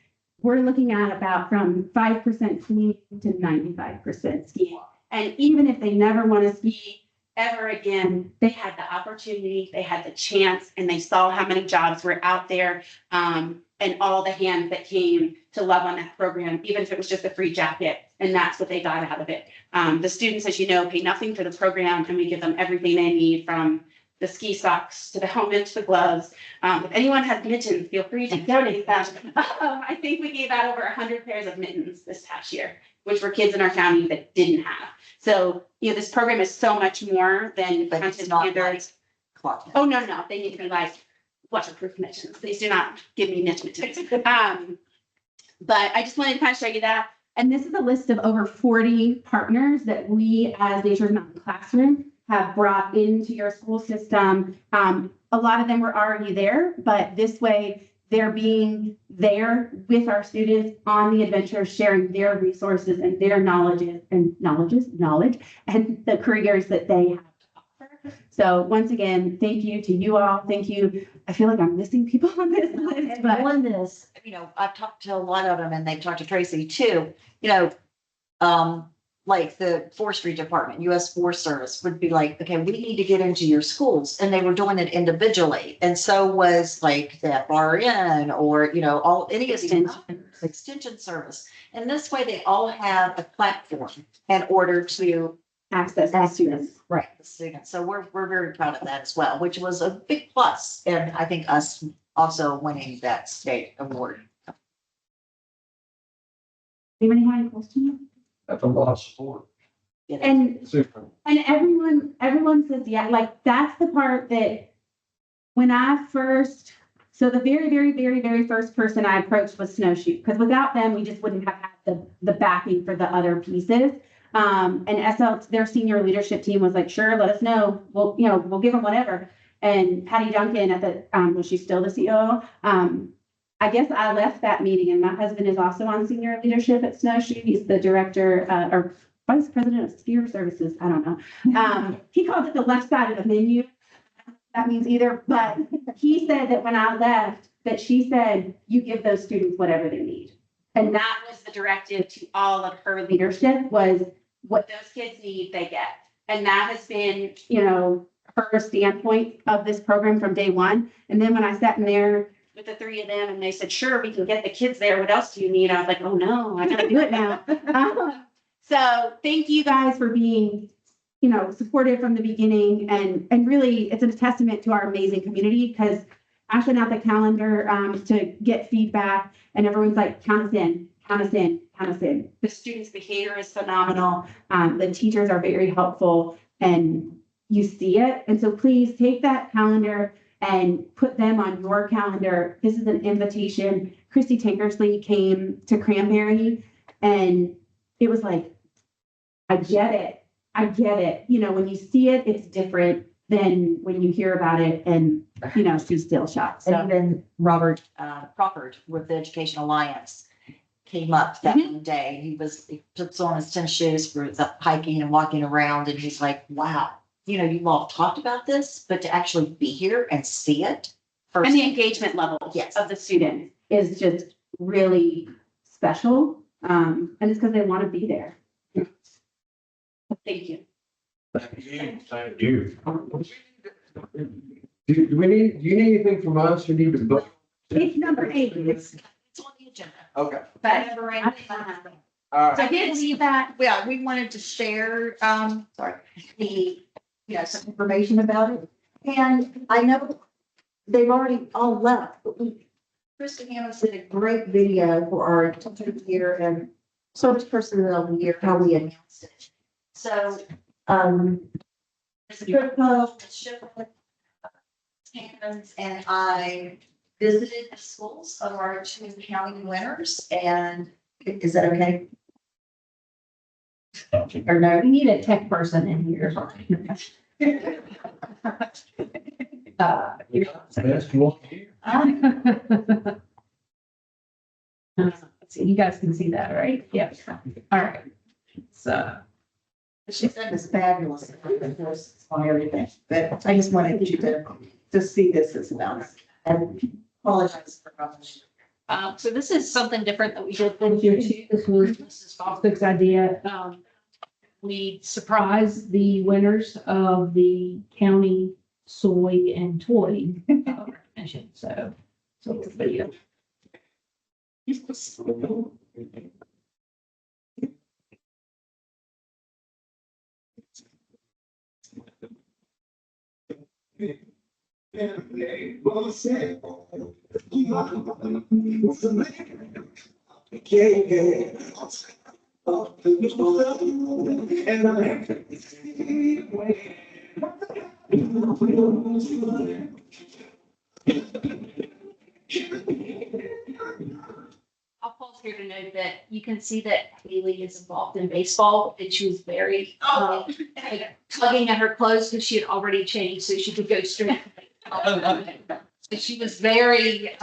we're looking at about from 5% skiing to 95% skiing. And even if they never want to ski ever again, they had the opportunity, they had the chance, and they saw how many jobs were out there, and all the hands that came to love on that program, even if it was just a free jacket. And that's what they got out of it. The students, as you know, pay nothing for the program, and we give them everything they need, from the ski socks to the helmet to the gloves. If anyone has mittens, feel free to donate them. I think we gave out over 100 pairs of mittens this past year, which were kids in our county that didn't have. So, this program is so much more than But it's content not standards. Cloth. Oh, no, they need to be like waterproof mittens. Please do not give me niche mittens. But I just wanted to kind of show you that. And this is a list of over 40 partners that we as Nature's Mountain Classroom have brought into your school system. A lot of them were already there, but this way they're being there with our students on the adventure, sharing their resources and their knowledge and the careers that they have to offer. So once again, thank you to you all. Thank you. I feel like I'm missing people on this list, And but on this, I've talked to a lot of them, and they've talked to Tracy too, like the forestry department, US Forest Service would be like, okay, we need to get into your schools, and they were doing it individually. And so was like the FRN or, any of these extension service. And this way they all have a platform in order to access to students. right, the students. So we're very proud of that as well, which was a big plus. And I think us also winning that state award. Anybody have any questions? That's a lot of support. And Super. And everyone says, yeah, like that's the part that when so the very, very, very, very first person I approached was Snowshoe, because without them, we just wouldn't have had the backing for the other pieces. And their senior leadership team was like, sure, let us know. We'll give them whatever. And Patty Duncan was she still the COO? I guess I left that meeting, and my husband is also on senior leadership at Snowshoe. He's the director, or vice president of skier services. I don't know. He calls it the left side of the menu. That means either, but he said that when I left, that she said, you give those students whatever they need. And that was the directive to all of her leadership, was what those kids need, they get. And that has been, her standpoint of this program from day one. And then when I sat in there with the three of them and they said, sure, we can get the kids there. What else do you need? I was like, oh no, I gotta do it now. So thank you guys for being, supportive from the beginning. And really, it's a testament to our amazing community, because I sent out the calendar to get feedback, and everyone's like, count us in, count us in, count us in. The students' behavior is phenomenal. The teachers are very helpful, and you see it. And so please take that calendar and put them on your calendar. This is an invitation. Christy Tankersley came to Cranberry, and it was like, I get it. I get it. When you see it, it's different than when you hear about it and, she's still shocked. And So even Robert Crawford with the Education Alliance came up that one day. He puts on his tennis shoes for the hiking and walking around, and he's like, wow, you've all talked about this, but to actually be here and see it first. and the engagement level Yes. of the students is just really special. And it's because they want to be there. Thank you. Thank you. Thank you. Do you need anything from us? You need to book? It's number 8. It's on the agenda. Okay. But Number eight. All right. I did see that. Yeah, we wanted to share, some information about it. And I know they've already all left, but Kristen Hammond did a great video for our teacher of the year and service personnel of the year, how we announced it. So, Mr. Trippo, Ms. Shipman, Hammond, and I visited the schools of our 2 county winners, and is that okay? Or no? We need a tech person in here. Best one here. Let's see, you guys can see that, right? Yeah. All right. So, She said it's fabulous. On everything, but I just wanted you to see this as well. And apologize for. so this is something different that we did this year too. This was Mrs. Fosdick's idea. We surprised the winners of the county soy and toy recognition. So it's a video. I'll pause here to note that you can see that Haley is involved in baseball and she was very, like, tugging at her clothes because she had already changed so she could go straight. So she was very,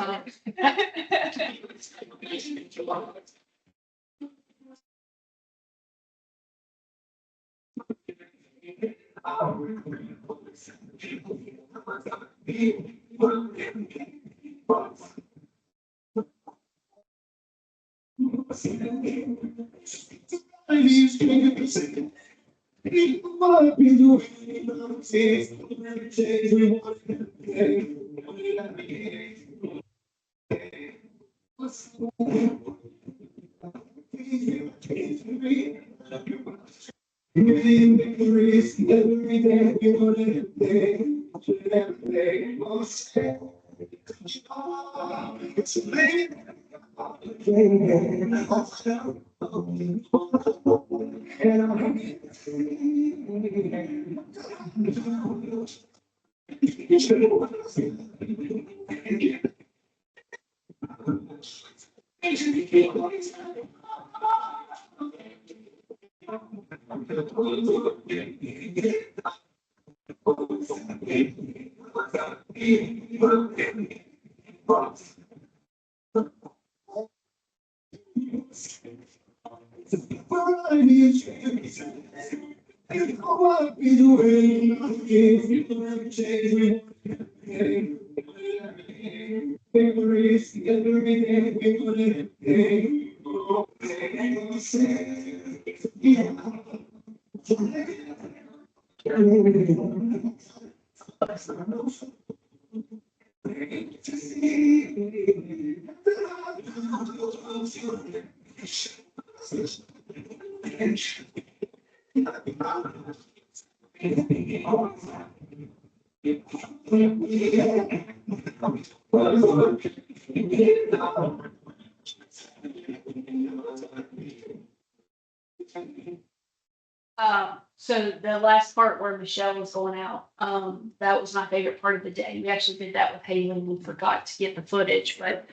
so the last part where Michelle was going out, that was my favorite part of the day. We actually did that with Haley and we forgot to get the footage, but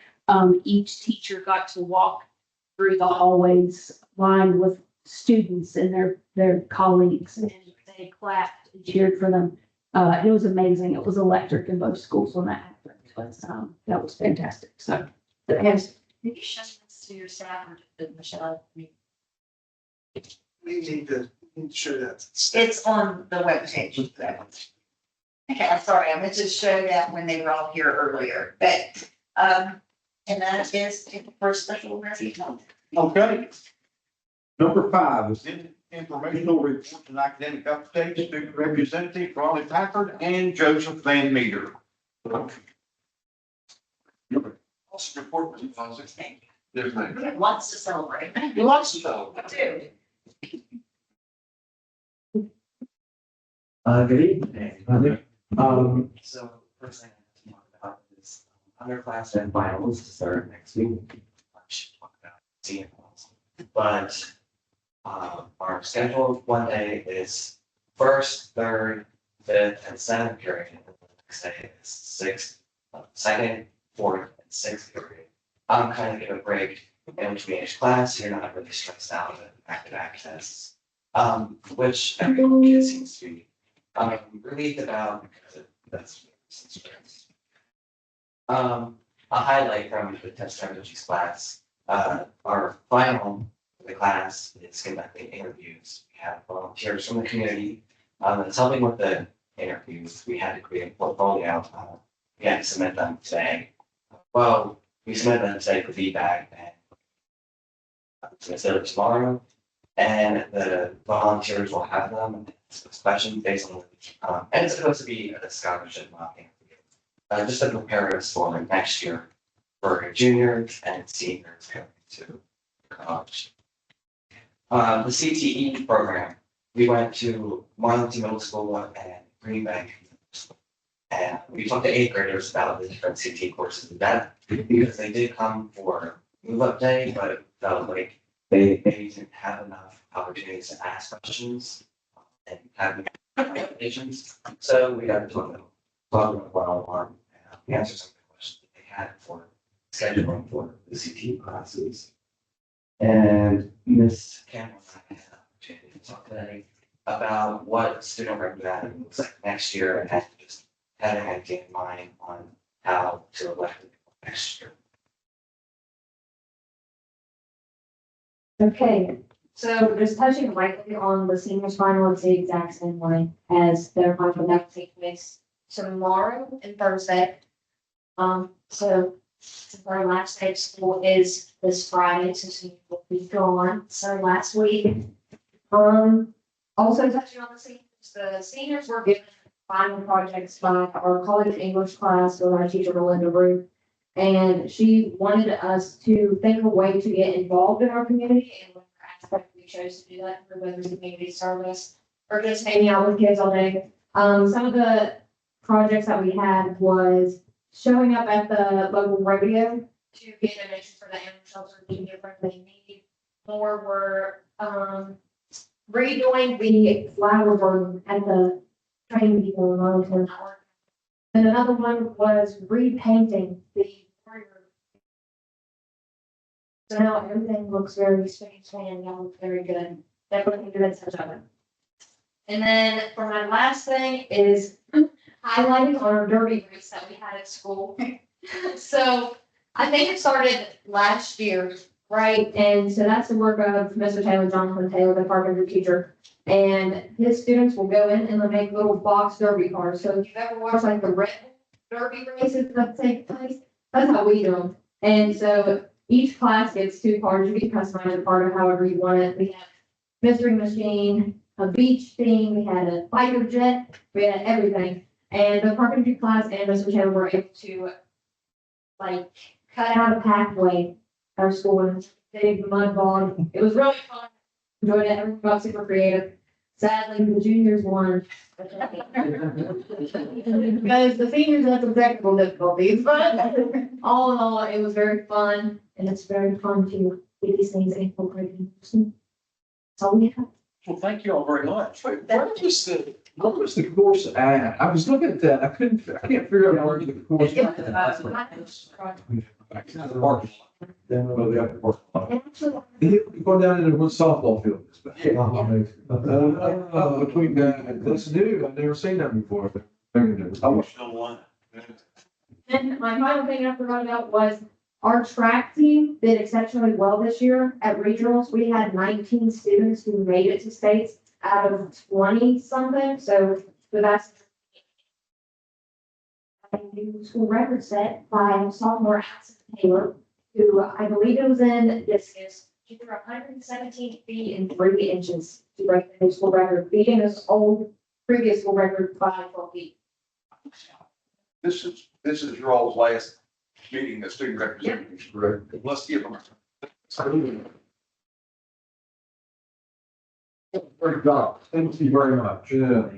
each teacher got to walk through the hallways lined with students and their colleagues, and they clapped and cheered for them. It was amazing. It was electric in both schools when that happened. That was fantastic. So, Did you show this to your staff or did Michelle? We need to show that. It's on the webpage. Okay, I'm sorry, I meant to show that when they were all here earlier, but, and that is for special refuge. Okay. Number 5 is informational reports and academic updates, student representative Raleigh Packard and Joseph Van Meter. Also report, please. There's my. He wants to celebrate. He wants to know. Dude. Good evening. So first thing I have to talk about is underclassmen finals to start next week. I should talk about senior finals. But our schedule one day is first, third, fifth, and seventh period. And the next day is sixth, second, fourth, and sixth period. I'm kind of give a break in between each class. So you're not really stressed out with back-to-back tests, which everyone seems to be relieved about because that's A highlight from the test strategies class, our final for the class is conducting interviews. We have volunteers from the community, that's helping with the interviews. We had to create a portfolio. We had to submit them today. Well, we submit them today for feedback and instead of tomorrow. And the volunteers will have them, questions based on, and it's supposed to be a scholarship modeling. Just to prepare us for next year for juniors and seniors going to college. The CTE program, we went to Marlington Middle School and Green Bank. And we talked to eighth graders about the different CTE courses and that, because they did come for move up day, but it felt like they didn't have enough opportunities to ask questions and have applications. So we got to talk about one-on-one and answer some of the questions that they had for scheduling for the CTE classes. And Ms. Campbell and I had an opportunity to talk today about what student representative looks like next year and just having an idea in mind on how to elect it next year. Okay, so just touching lightly on the seniors final, it's the exact same way as their final that will take place Tomorrow and Thursday. So since our last day of school is this Friday, so we will be gone. So last week, also touching on the seniors were given final projects by our college English class with our teacher Melinda Ruth. And she wanted us to think of a way to get involved in our community and whatever aspect we chose to do that, whether it's community service or just hanging out with kids all day. Some of the projects that we had was showing up at the local rodeo to get donations for the animal shelter to get what they need. More were redoing the flower garden at the training people in Arlington. And another one was repainting the corridor. So now everything looks very spick and now looks very good. Definitely good touch of it. And then for my last thing is highlighting on our derby race that we had at school. So I think it started last year, right? And so that's the work of Mr. Taylor, Jonathan Taylor, the carpenter teacher. And his students will go in and they'll make little box derby cars. So if you've ever watched like the red derby races that take place, that's how we do them. And so each class gets 2 cars. You can customize the car to however you want it. We have mystery machine, a beach theme, we had a fighter jet, we had everything. And the carpentry class and Mr. Taylor were able to like cut out a pathway at our school and big mud bog. It was really fun. Enjoyed it. Everyone got super creative. Sadly, the juniors won. Because the seniors had some technical difficulties, but all in all, it was very fun. And it's very fun to get these things incorporated. That's all we have. Well, thank you all very much. Wait, what was the course at? I was looking at that. I can't figure out where the course. Going down into one softball field. Between that, that's new. I've never seen that before. I was still one. And my final thing I forgot about was our track team did exceptionally well this year at regionals. We had 19 students who made it to states out of 20 something. So that's a new school record set by sophomore Allison Taylor, who I believe it was in discus. She threw 117 feet and 3 inches to break the new school record, beating this old previous school record by 12 feet. This is your all's last meeting as student representatives, correct? Let's give them. Great job. Thank you very much. Yeah.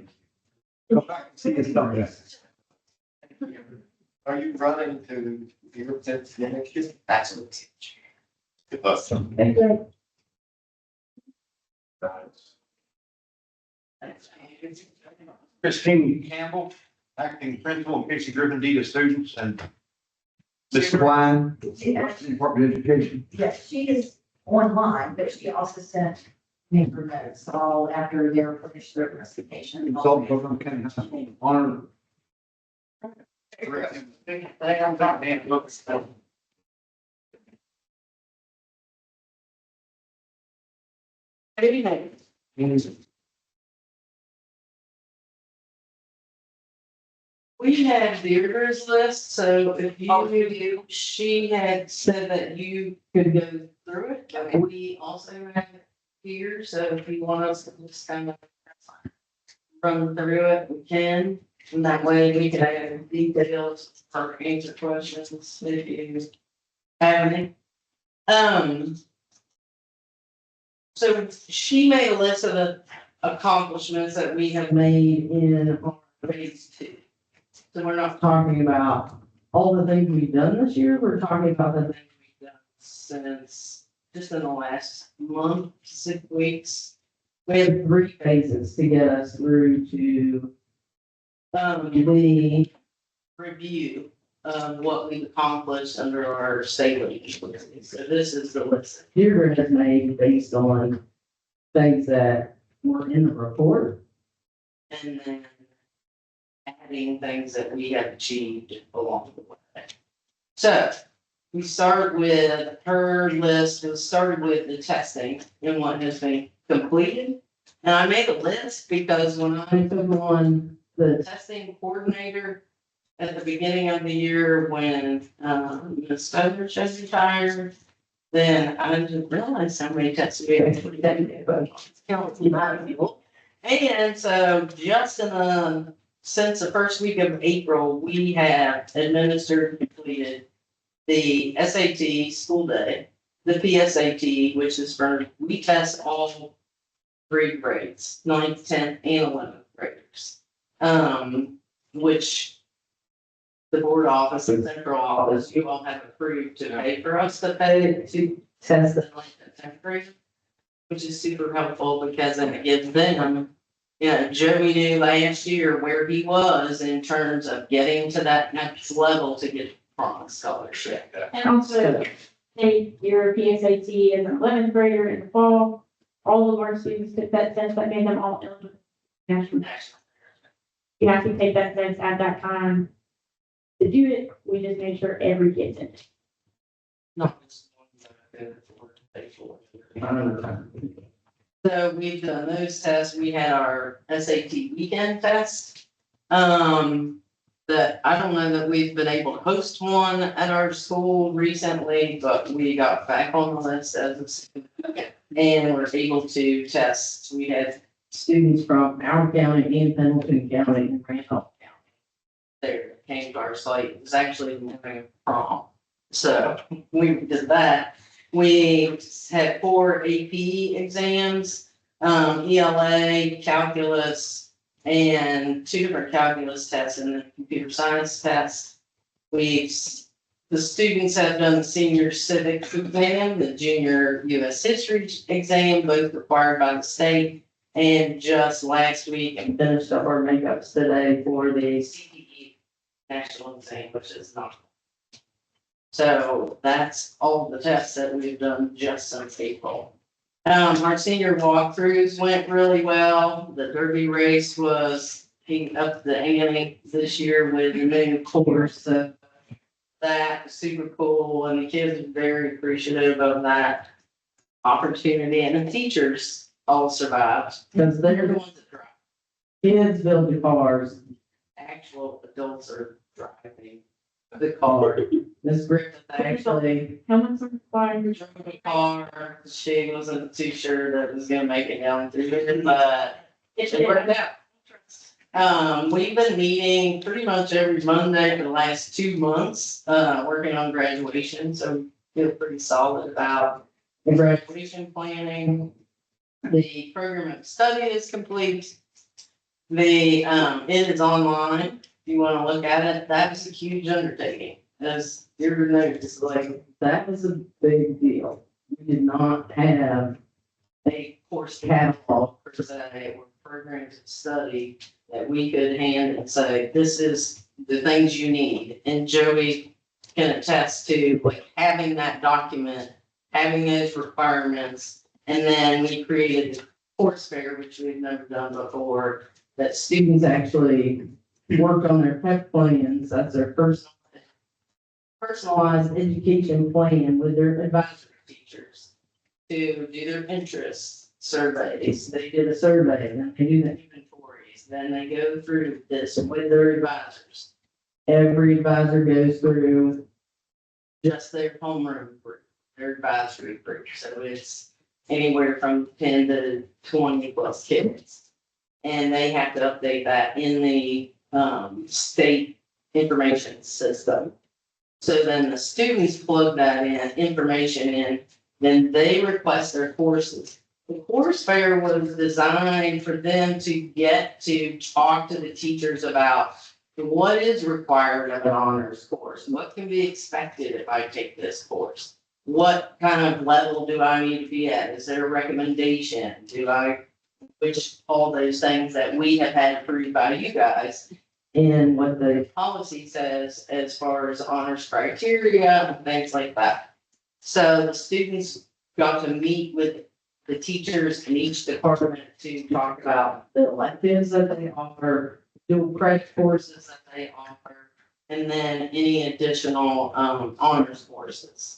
Come back and see us someday. Are you running to your tenth next year? Absolutely. Good luck. Thank you. Christine Campbell, acting principal in Casey Driven D to students, and Ms. Klein, Department of Education. Yes, she is online, but she also sent me her notes all after they're finished their investigation. Consultant program County High School honor. We had Deirdre's list, so if you, she had said that you could go through it. Okay. We also have it here, so if you want us to just kind of run through it, we can. And that way we can add details or answer questions if you have any. So she made a list of the accomplishments that we have made in our phase 2. So we're not talking about all the things we've done this year, we're talking about the things we've done since just in the last month, 6 weeks. We have 3 phases to get us through to the review of what we've accomplished under our state legislation. So this is the list that Deirdre has made based on things that were in the report. And then adding things that we have achieved along the way. So we start with her list, it started with the testing and what has been completed. And I made a list because when I took on the testing coordinator at the beginning of the year, when Ms. Stover just retired, then I didn't realize how many tests we actually did, but it's counting a lot of people. And so just in since the first week of April, we have administered and completed the SAT school day, the PSAT, which is for, we test all 3 grades, 9th, 10th, and 11th graders. Which the board office and central office, you all have approved to pay for us to pay to test the 9th and 10th grade, which is super helpful because then it gives them, Joey knew last year where he was in terms of getting to that next level to get promise scholarship. And also, take your PSAT as an 11th grader in the fall. All of our students took that test that made them all eligible for national. You have to take that test at that time to do it. We just made sure every kid did it. Not just one that I could afford to pay for. So we've done those tests. We had our SAT weekend test. That I don't know that we've been able to host one at our school recently, but we got back on the list as of, and we're able to test. We had students from our county and Pendleton County and Randolph County there came to our site. It was actually morning prom. So we did that. We had 4 AP exams, ELA, calculus, and 2 different calculus tests and the computer science test. The students have done the senior civics exam, the junior US history exam, both required by the state. And just last week, and finished up our makeups today for the CTE national exam, which is not. So that's all the tests that we've done just since April. Our senior walkthroughs went really well. The derby race was up the ante this year with the new course. So that was super cool, and the kids are very appreciative of that opportunity, and the teachers all survived because they're the ones that drive. Kids build the cars, actual adults are driving the car. Miss Griffith actually Helmets are required. drove the car. She wasn't too sure that it was gonna make it down through there, but it worked out. We've been meeting pretty much every Monday for the last 2 months, working on graduation, so we feel pretty solid about the graduation planning. The program of study is complete. It is online. If you want to look at it, that was a huge undertaking. As you noticed, like, that was a big deal. We did not have a course catalog per se, or programs of study that we could hand and say, this is the things you need. And Joey can attest to like having that document, having those requirements. And then we created the course fair, which we've never done before, that students actually work on their PEP plans, that's their personalized education plan with their advisory teachers to do their interest surveys. They did a survey, then they do the inventories, then they go through this with their advisors. Every advisor goes through just their homeroom group, their advisory group, so it's anywhere from 10 to 20 plus kids. And they have to update that in the state information system. So then the students plug that information in, then they request their courses. The course fair was designed for them to get to talk to the teachers about what is required of an honors course? What can be expected if I take this course? What kind of level do I need to be at? Is there a recommendation? Which all those things that we have had approved by you guys. And what the policy says as far as honors criteria and things like that. So the students got to meet with the teachers in each department to talk about the electives that they offer, dual credit courses that they offer, and then any additional honors courses.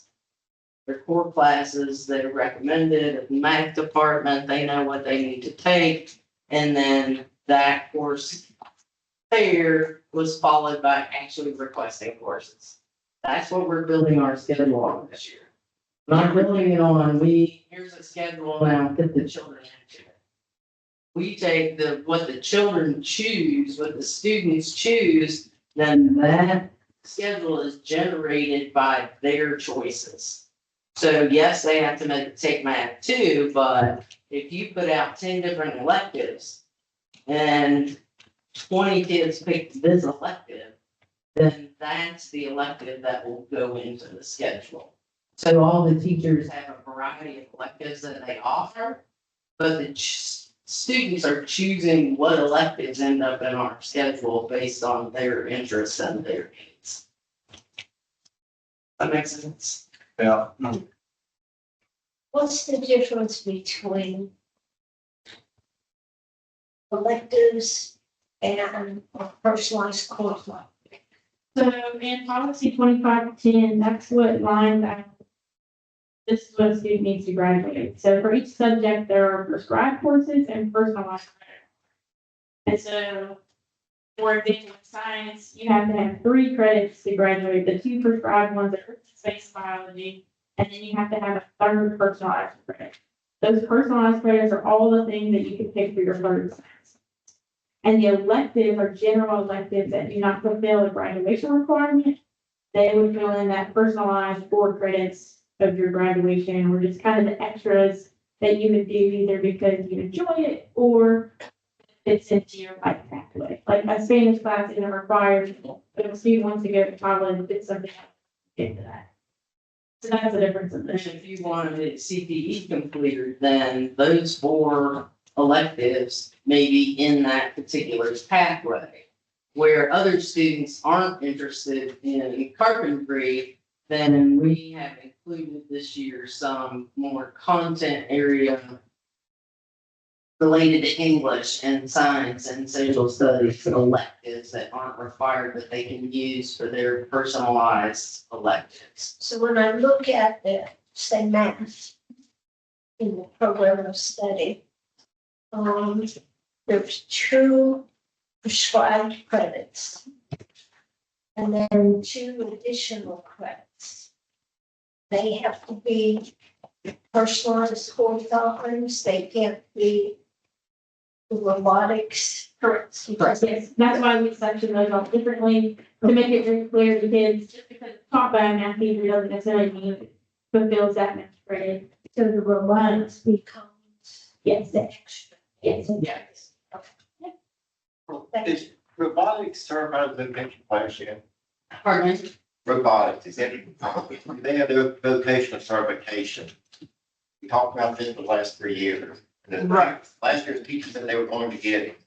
Their core classes, they're recommended at the math department, they know what they need to take, and then that course fair was followed by actually requesting courses. That's what we're building our schedule on this year. Not building it on, here's a schedule now, fit the children into it. We take what the children choose, what the students choose, then that schedule is generated by their choices. So yes, they have to take math too, but if you put out 10 different electives and 20 kids pick this elective, then that's the elective that will go into the schedule. So all the teachers have a variety of electives that they offer, but the students are choosing what electives end up in our schedule based on their interests and their needs. That makes sense? Yeah. What's the difference between electives and personalized course? So in policy 2510, that's what lines out. This is what a student needs to graduate. So for each subject, there are prescribed courses and personalized credit. And so for example, in science, you have to have 3 credits to graduate. The 2 prescribed ones are space biology, and then you have to have a 3rd personalized credit. Those personalized credits are all the things that you can pick for your 3rd science. And the electives are general electives that do not fulfill a graduation requirement. They would fill in that personalized 4 credits of your graduation, or just kind of the extras that you would do either because you enjoy it or it's into your life pathway. Like a Spanish class isn't required, but if a student wants to go to college, it's something else into that. So that's the difference in this. If you wanted it CPE completed, then those 4 electives may be in that particular pathway. Where other students aren't interested in carpentry, then we have included this year some more content area related to English and science and social studies electives that aren't required, but they can use for their personalized electives. So when I look at the, say, math in the program of study, there's 2 prescribed credits and then 2 additional credits. They have to be personalized course offerings. They can't be robotics. Correct. Yes, that's why we section those off differently to make it very clear to kids. Just because it's taught by a math teacher doesn't necessarily mean it fulfills that math credit. So the robotics becomes Yes. the extra. Yes. Yes. Is robotics certified as an education class yet? Pardon me? Robotics, is that, they have their vocational certification. We talked about this the last 3 years. And Right. Last year's teachers said they were going to get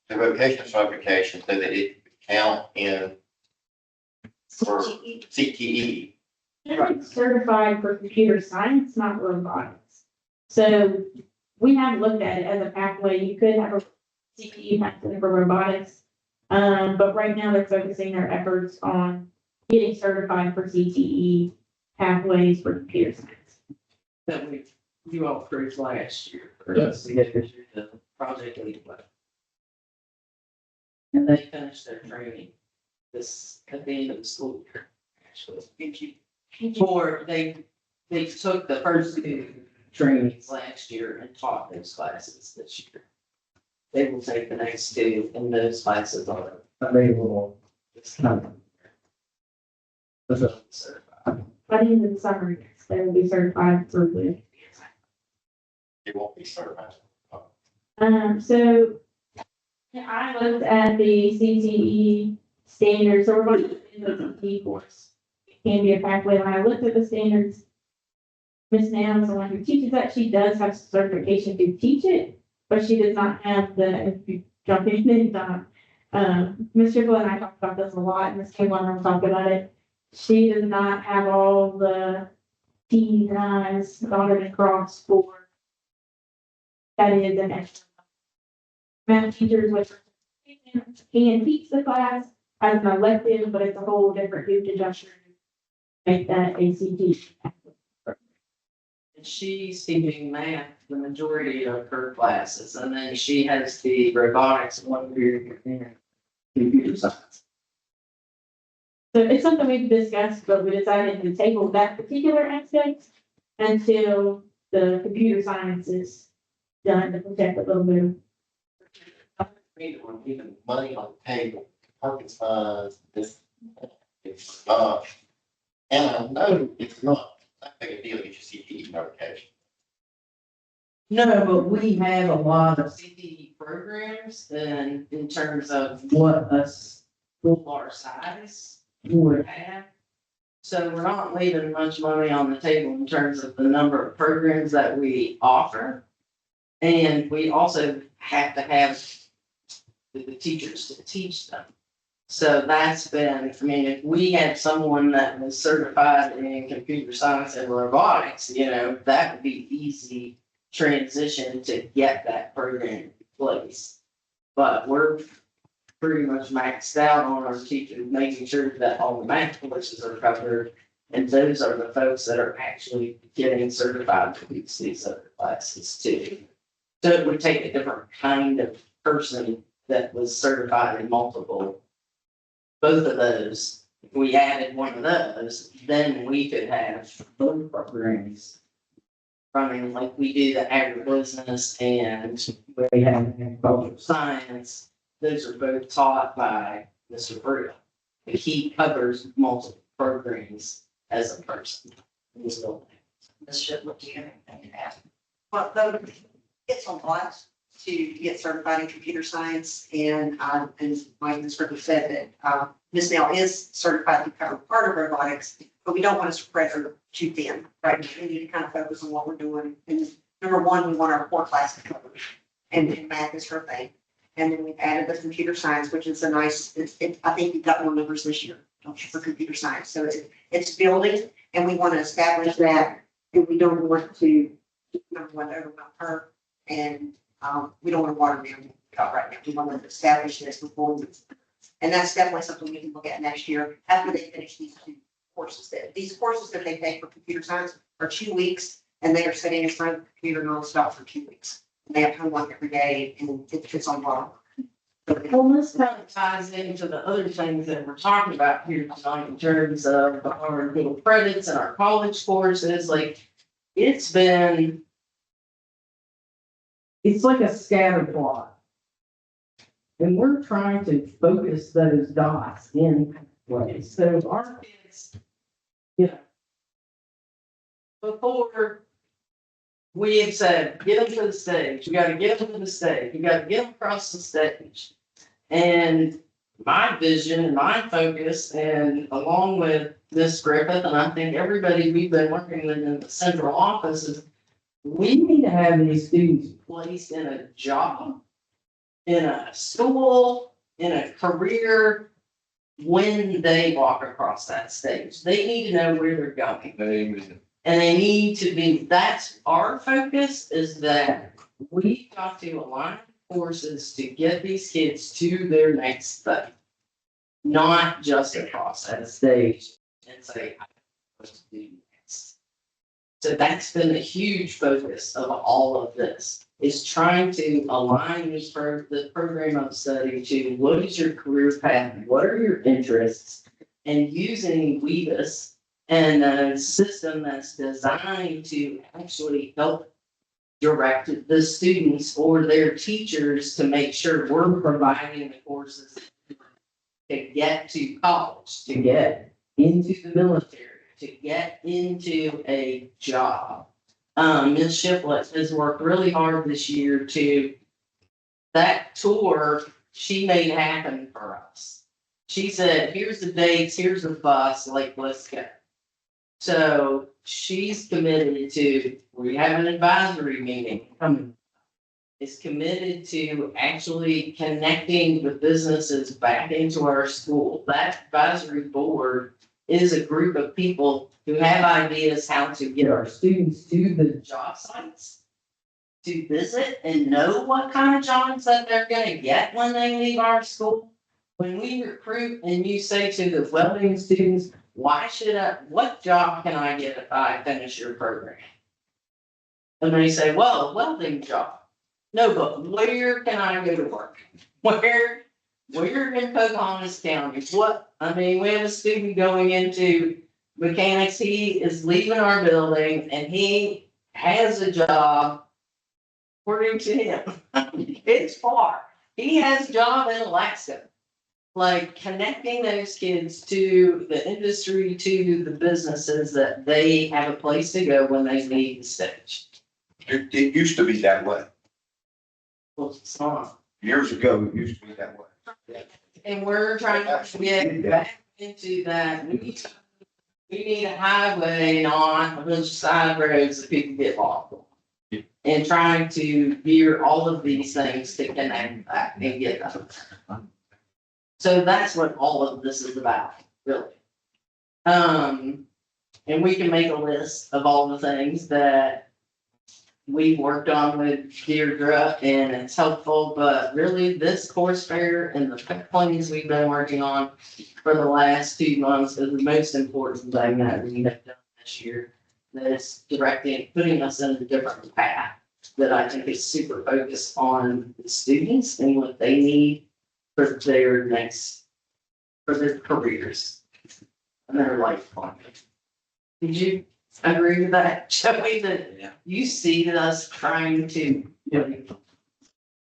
the vocational certification so that it could count in for CTE. It's certified for computer science, not robotics. So we have looked at it as a pathway. You could have a CPE pathway for robotics. But right now they're focusing their efforts on getting certified for CTE pathways for computer science. That you all approved last year. Yes. To get through the project anyway. And they finished their training at the end of the school year, actually. They took the first two trainings last year and taught those classes this year. They will take the next two, and those classes are available this coming year. Those are certified. By the end of the summer, yes, they will be certified for the. It won't be certified. So I looked at the CTE standards, so we're going to in the CTE course. It can be a pathway. When I looked at the standards, Ms. Nam is the one who teaches that. She does have certification to teach it, but she does not have the, if you jump in anytime. Ms. Triple and I talked about this a lot, and Ms. Taylor and I talked about it. She does not have all the T's and I's dotted and crossed for. That is an extra. Math teachers with can teach the class as an elective, but it's a whole different hoop to jump through to make that ACT. And she's teaching math the majority of her classes, and then she has the robotics one period and computer science. So it's something we've discussed, but we decided to table that particular aspect until the computer science is done to protect a little bit. Even money on the table, parking funds, this, it's not. And I know it's not that big a deal to get your CTE notification. No, but we have a lot of CTE programs, and in terms of what a school our size would have. So we're not leaving much money on the table in terms of the number of programs that we offer. And we also have to have the teachers to teach them. So that's been, I mean, if we had someone that was certified in computer science and robotics, that would be easy transition to get that program in place. But we're pretty much maxed out on our teachers, making sure that all the math courses are covered. And those are the folks that are actually getting certified to teach these other classes too. So it would take a different kind of person that was certified in multiple. Both of those, if we added one of those, then we could have both programs running like we do the agribusiness and we have agricultural science. Those are both taught by Mr. Brill. He covers multiple programs as a person. This should look at it. Well, though, it's a lot to get certified in computer science, and like Ms. Ripley said, that Ms. Nell is certified to cover part of robotics, but we don't want to spread her too thin, right? We need to kind of focus on what we're doing. And number one, we want our core classes covered, and math is her thing. And then we've added the computer science, which is a nice, I think we've got more numbers this year, don't you, for computer science. So it's building, and we want to establish that, and we don't want to, number one, overwhelm her, and we don't want to water down right now. We want to establish this before we, and that's definitely something we can look at next year after they finish these two courses. These courses that they take for computer science are 2 weeks, and they are sitting in front of the computer nonstop for 2 weeks. And they have homework every day, and it fits on water. Well, this kind of ties into the other things that we're talking about here tonight in terms of our little credits and our college courses. Like, it's like a scatter plot. And we're trying to focus those dots in place. So our kids, before we had said, get them to the stage, we got to get them to the stage, we got to get them across the stage. And my vision and my focus, and along with Ms. Griffith, and I think everybody we've been working with in the central office, is we need to have these students placed in a job, in a school, in a career, when they walk across that stage. They need to know where they're going. Amen. And they need to be, that's our focus, is that we've got to align courses to get these kids to their next thing. Not just across that stage and say, I'm supposed to do next. So that's been a huge focus of all of this, is trying to align the program of study to what is your career path, what are your interests, and using WEBIS and a system that's designed to actually help direct the students or their teachers to make sure we're providing the courses to get to college, to get into the military, to get into a job. Ms. Shiplet has worked really hard this year that tour she made happen for us. She said, here's the dates, here's the bus, like, let's go. So she's committed to, we have an advisory meeting coming. Is committed to actually connecting the businesses back into our school. That advisory board is a group of people who have ideas how to get our students to the job sites, to visit and know what kind of jobs that they're gonna get when they leave our school. When we recruit and you say to the welding students, what job can I get if I finish your program? And they say, well, a welding job. No, but where can I go to work? Where in Pocahontas County? We have a student going into mechanics. He is leaving our building and he has a job, according to him. It's far. He has a job in Alaska. Like connecting those kids to the industry, to the businesses that they have a place to go when they leave the stage. It used to be that way. Well, it's not. Years ago, it used to be that way. And we're trying to get back into that. We need a highway, not a bunch of side roads that people get lost on. And trying to gear all of these things to connect back and get them. So that's what all of this is about, really. And we can make a list of all the things that we've worked on with Deirdre and it's helpful, but really this course fair and the pep plans we've been working on for the last 2 months is the most important thing that we have done this year. That's putting us in a different path that I think is super focused on the students and what they need for their careers and their life plan. Did you agree with that, Joey, that you see us trying to, and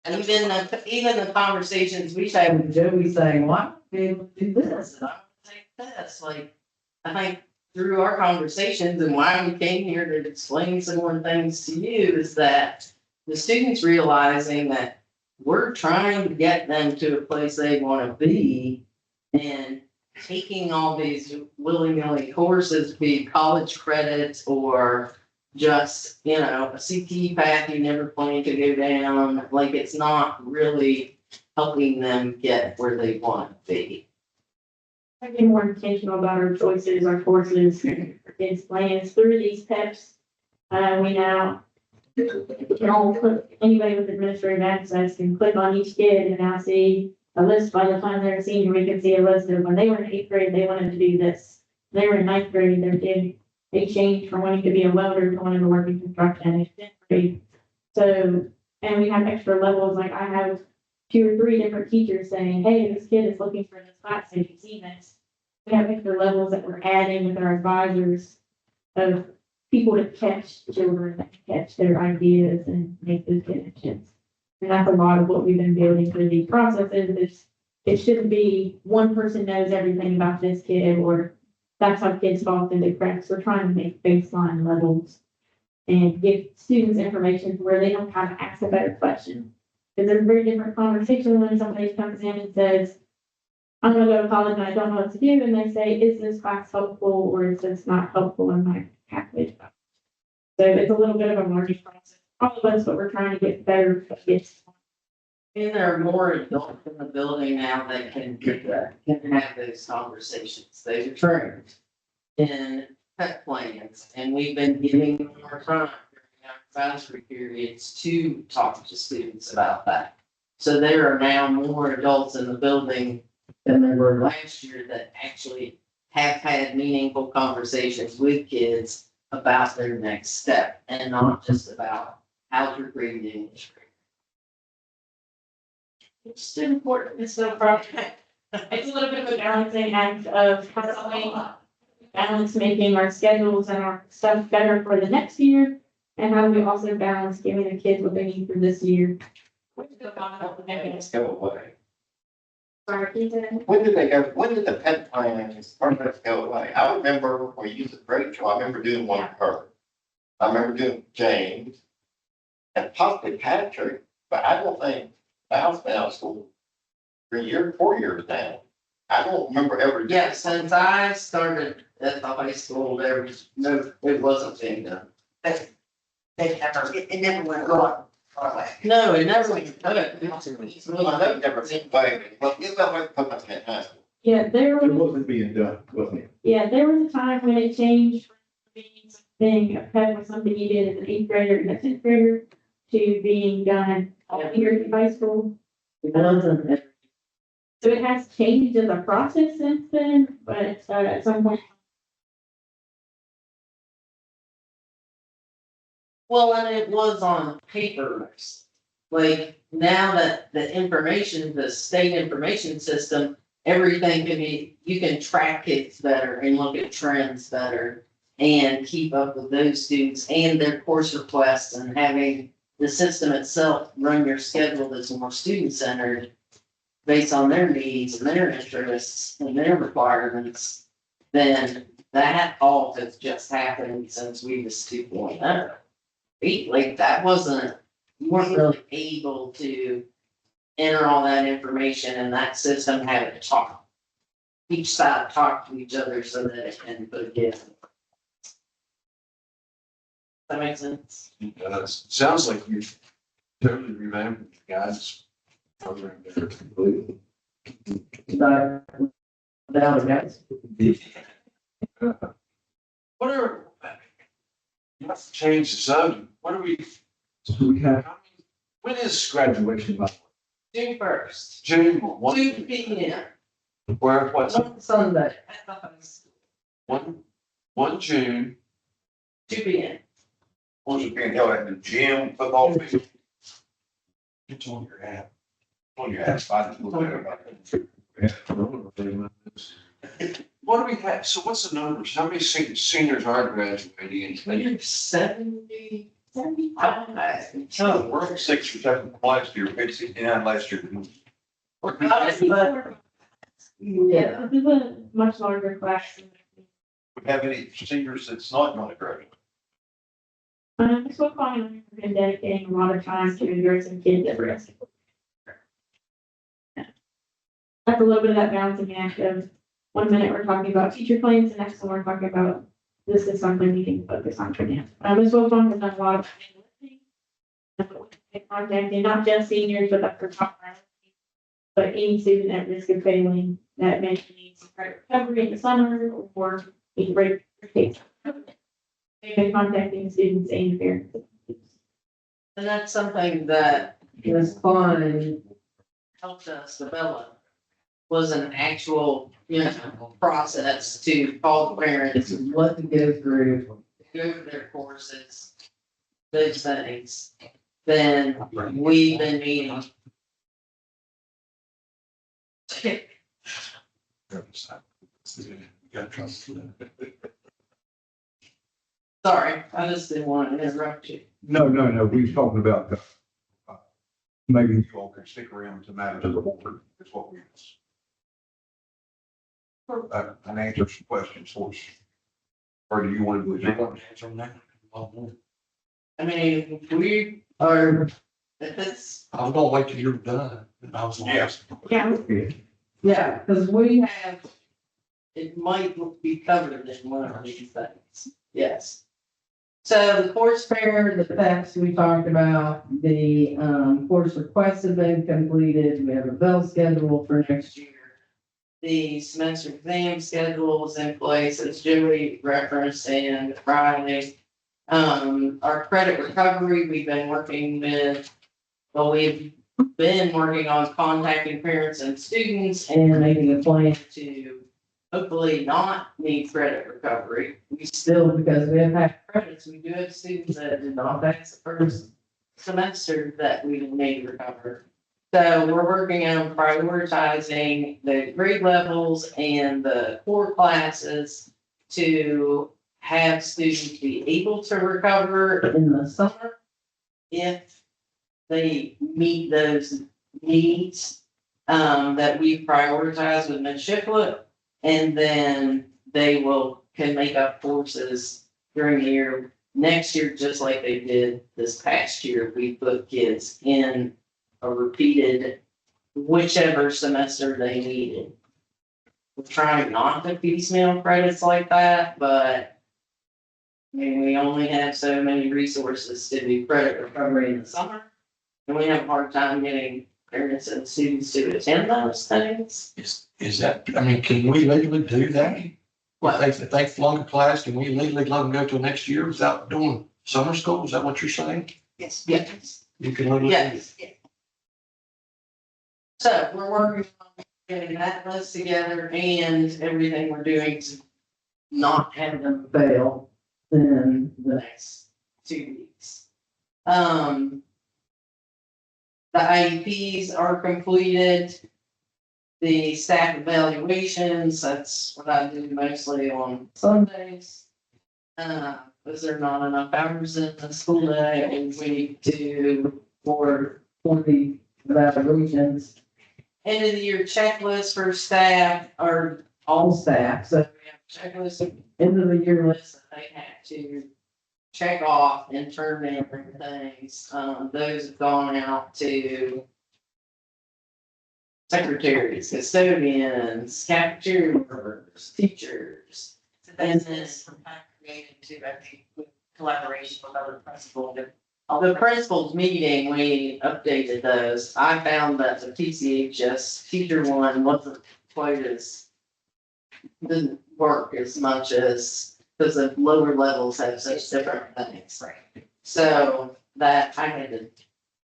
even the conversations we had with Joey saying, why don't we do this? And I would take this, like, I think through our conversations and why we came here to explain some more things to you is that the students realizing that we're trying to get them to a place they want to be and taking all these willy-nilly courses, be college credits or just, a CTE path you never planned to go down, like it's not really helping them get where they want to be. I get more intentional about our choices, our courses, its plans through these PEPs. We now can all click, anybody with administrative access can click on each kid and now see a list. By the time they're a senior, we can see a list of when they were in 8th grade, they wanted to do this. They were in 9th grade, they changed from wanting to be a welder to wanting to work in construction in 10th grade. So, and we have extra levels, like I have 2 or 3 different teachers saying, hey, this kid is looking for this class, have you seen this? We have extra levels that we're adding with our advisors of people to catch children, that catch their ideas and make those connections. And that's a lot of what we've been building through these processes. It shouldn't be one person knows everything about this kid, or that's how kids fall through the cracks. We're trying to make baseline levels and give students information where they don't have to ask a better question. Because there's a very different conversation when somebody comes in and says, I'm gonna go to college and I don't know what to do, and they say, is this class helpful or is this not helpful in my pathway? So it's a little bit of a learning process. All of us, but we're trying to get better at this. And there are more adults in the building now that can have those conversations. They've trained in pet plans, and we've been giving them more time during our advisory periods to talk to students about that. So there are now more adults in the building than there were last year that actually have had meaningful conversations with kids about their next step and not just about how's your grade in English. It's still important, it's still project. It's a little bit of a balancing act of how we balance making our schedules and our stuff better for the next year. And how do we also balance giving the kids what they need for this year. Let's go away. Sorry, When did the pet plan permits go away? I remember we used to Rachel, I remember doing one with her. I remember doing James and possibly Patrick, but I don't think Val's been out of school 4 years now. I don't remember ever. Yeah, since I started at the high school, there was no, it wasn't being done. It never went wrong. No, it never went. Well, I know never seen, but it's not like put my pet high school. Yeah, there It was, wasn't being done, wasn't it? yeah, there was a time when it changed from being something, a pet was something you did as an 8th grader and a 10th grader to being done here in high school. It wasn't. So it has changed as a process since then, but at some point. Well, and it was on paper. Like now that the information, the state information system, everything can be, you can track kids better and look at trends better and keep up with those students and their course requests and having the system itself run your schedule that's more student centered based on their needs and their interests and their requirements, then that all has just happened since we was 2.0. Like that wasn't, you weren't really able to enter all that information and that system had to talk. Each side talk to each other so that it can put together. That makes sense? It does. Sounds like you totally revamped the guys' program there completely. Without a doubt. What are, you have to change the zone. What are we, So we have, when is graduation, by the way? June 1st, June, one, 2 p.m. where, what's, on Sunday at the high school, 1 June, 2 p.m. was it being held at the gym, football field? It's on your app. On your app, I didn't look at it. What do we have? So what's the numbers? How many seniors are graduating? We're 75. We're at 6 or 7 last year, we had 69 last year. But, Yeah, yeah, this is a much larger class. We have any seniors that's not going to graduate? So far, I've been dedicating a lot of time to addressing kids at risk. That's a little bit of that balancing act of 1 minute we're talking about teacher claims, the next one we're talking about this is something we can focus on for now. Ms. Wilson has done a lot of contacting not just seniors, but up for top but any student at risk of failing that may need some credit recovery in the summer or need break. They've been contacting students and parents. and that's something that Ms. Klein helped us develop, was an actual, process to call the parents, what to go through, go through their courses, those things. Then we've been meeting. Sorry, I just didn't want to interrupt you. No, we was talking about, maybe you all can stick around to matters of the board, is what we. And answer some questions for us. Or do you want to? Answer them now? I mean, we are, if it's, I was gonna wait till you're done. I was gonna ask. Yeah. yeah, because we have, it might be covered in one of these things, yes. So the course fair, the PEPs we talked about, the course requests have been completed, we have a bell schedule for next year. The semester exam schedule is in place, as Joey referenced, and Riley. Our credit recovery, we've been working with, well, we've been working on contacting parents and students and making a plan to hopefully not need credit recovery. We still, because we have had credits, we do have students that did not pass the first semester that we need to recover. So we're working on prioritizing the grade levels and the core classes to have students be able to recover in the summer if they meet those needs that we prioritize with Ms. Shiplet. And then they can make up courses during the year, next year, just like they did this past year. We put kids in a repeated whichever semester they needed. We're trying not to piecemeal credits like that, but I mean, we only have so many resources to do credit recovery in the summer. And we have a hard time getting parents and students to attend those things. Is that, I mean, can we legally do that? If they flunk a class, can we legally let them go till next year without doing summer school? Is that what you're saying? Yes. Yes. You can legally. Yes. So we're working on getting that list together and everything we're doing to not have them fail in the next 2 weeks. The IEPs are completed. The staff evaluations, that's what I do mostly on Sundays. Because there are not enough hours in the school day, and we do for the evaluations. End of the year checklist for staff, or all staff, so we have checklists, end of the year list that they have to check off and turn in things. Those have gone out to secretaries, custodians, cafeteria workers, teachers. And this from kind of created to, I think, with collaboration with other principals. The principals meeting, we updated those. I found that the TCHS teacher one wasn't quite as, didn't work as much as, because the lower levels have such different things. Right. So that I had to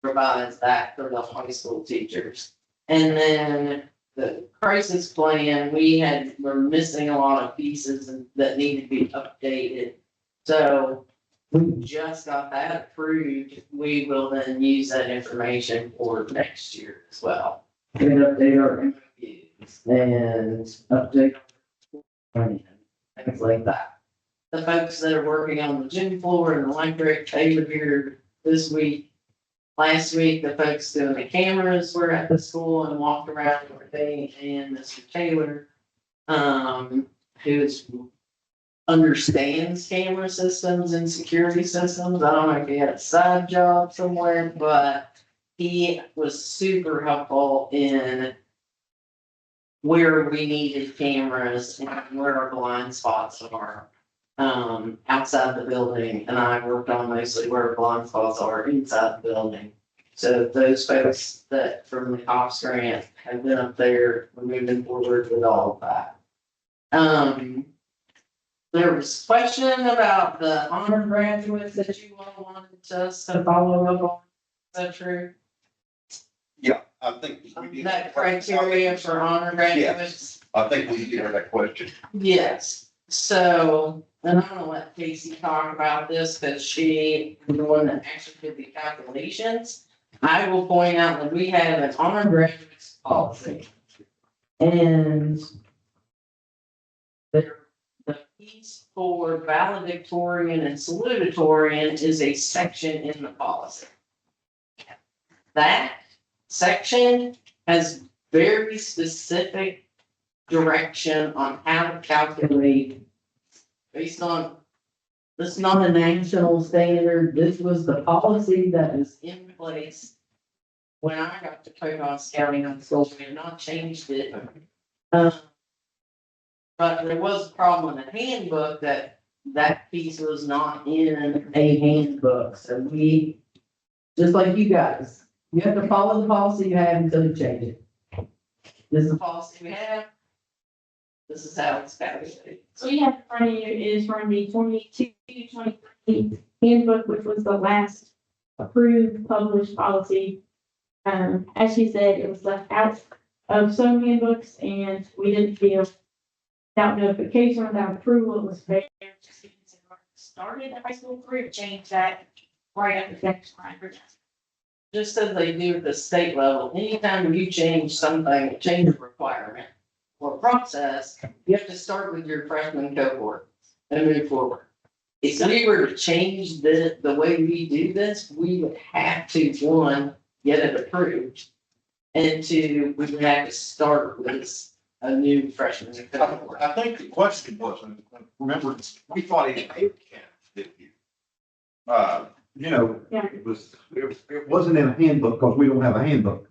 revise that for the high school teachers. And then the crisis plan, we're missing a lot of pieces that need to be updated. So we just got that approved. We will then use that information for next year as well. And update our MOUs and update things like that. The folks that are working on the gym floor and the electric, they were here this week. Last week, the folks doing the cameras were at the school and walked around with me and Mr. Taylor, who understands camera systems and security systems. I don't know if he had a side job somewhere, but he was super helpful in where we needed cameras and where our blind spots are. Outside the building, and I worked on mostly where blind spots are inside the building. So those folks that from the COPS grant have been up there, we're moving forward with all of that. There was question about the honor graduates that you all wanted us to follow up on. Is that true? Yeah, I think. we did. That criteria for honor graduates? I think we did that question. Yes, so, and I'm gonna let Casey talk about this, because she is the one that actually did the calculations. I will point out that we have an honor graduates policy. And the piece for valedictorian and salutatorian is a section in the policy. That section has very specific direction on how to calculate based on, this is not a national standard, this was the policy that was in place when I got to Pocahontas County High School. We have not changed it. But there was a problem in the handbook that piece was not in a handbook, so we, just like you guys, you have to follow the policy you have until you change it. This is the policy we have. This is how it's calculated. So we have in front of you is from the 22-23 handbook, which was the last approved published policy. As she said, it was left out of some handbooks and we didn't feel without notification, without approval, it was fair to students who already started the high school career to change that right at the finish line. Just as they do at the state level, anytime you change something, change a requirement or process, you have to start with your freshman cohort and move forward. If we were to change the way we do this, we would have to, one, get it approved. And two, we would have to start with a new freshman cohort. I think the question was, remember, we thought it had didn't you? You know, Yeah. it wasn't in a handbook because we don't have a handbook.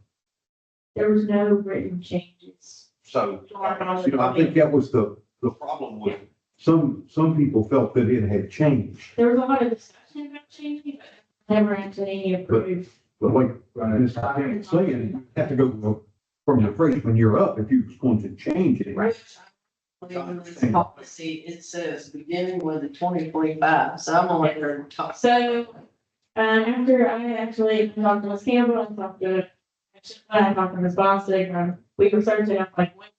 There was no written changes. So, I think that was the problem with, some people felt that it had changed. There was a lot of discussion about changing, but never actually any approved. But like, Ms. Diane saying, you have to go from the freshman year up if you was going to change it. Right. In this policy, it says beginning with the 2025, so I'm gonna let her talk. So, after I actually talked to Ms. Campbell and I talked to Ms. Bostic, we researched it, I'm like, what?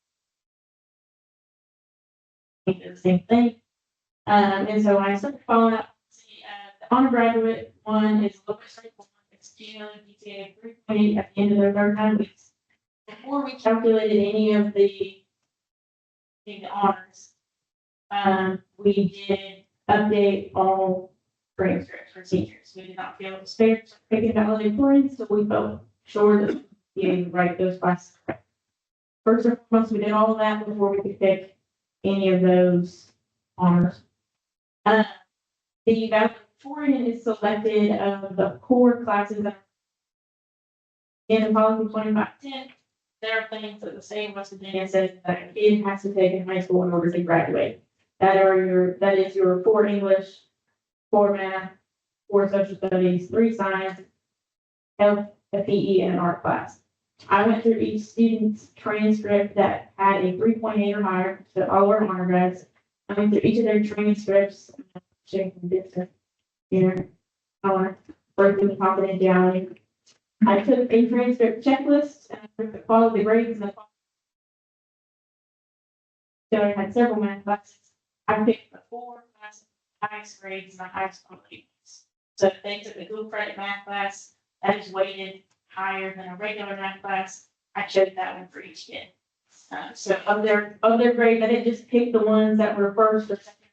We did the same thing. And so I started following up, the honor graduate one is a little bit straightforward, it's GPA 3.8 at the end of their third 9 weeks. Before we calculated any of the honors, we did update all transcripts for teachers. We did not feel it was fair to pick it valedictorian, so we felt sure that we would write those classes. First and foremost, we did all of that before we could pick any of those honors. The valedictorian is selected of the core classes that in the policy 2510. There are things that the state of West Virginia says that a kid has to take in high school in order to graduate. That is your 4 English, 4 math, 4 social studies, 3 science, health, a PE, and an art class. I went through each student's transcript that had a 3.8 or higher, so all our honor grads. I went through each of their transcripts, checking this, here, honor, breaking the confidentiality. I took a transcript checklist and I took the quality grades and so I had several math classes. I picked the 4 classes, highest grades and the highest quality. So if they took a dual credit math class, that is weighted higher than a regular math class. I chose that one for each kid. So of their grades, I didn't just pick the ones that were first or second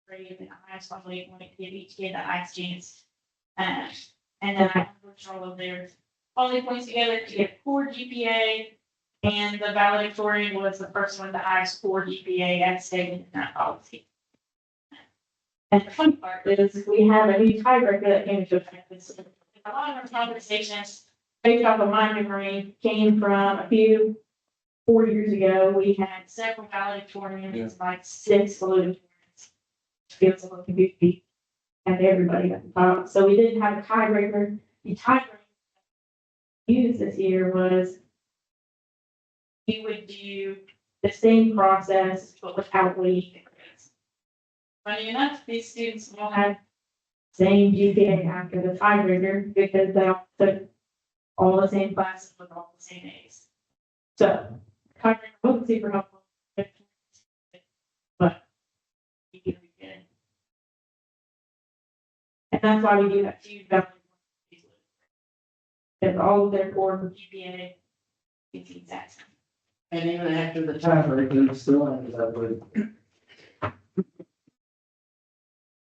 grade and the highest quality. I wanted to give each kid the highest chance. And then I averaged all of their quality points together to get core GPA. And the valedictorian was the first one, the highest core GPA as stated in that policy. And the fun part is we have a new tiebreaker that came into effect. A lot of our conversations based off of my memory came from a few 4 years ago. We had several valedictorians, like 6 valedictorians. Feels a little confusing. And everybody at the top. So we didn't have a tiebreaker. The tiebreaker used this year was we would do the same process, but without weighting grades. Funny enough, these students all had same GPA after the tiebreaker because they all took all the same classes with all the same A's. So tiebreaker wasn't super helpful, but you can get it. And that's why we do that huge value. Because all of their core GPA is the exact same. And even after the tiebreaker, we still ended up with.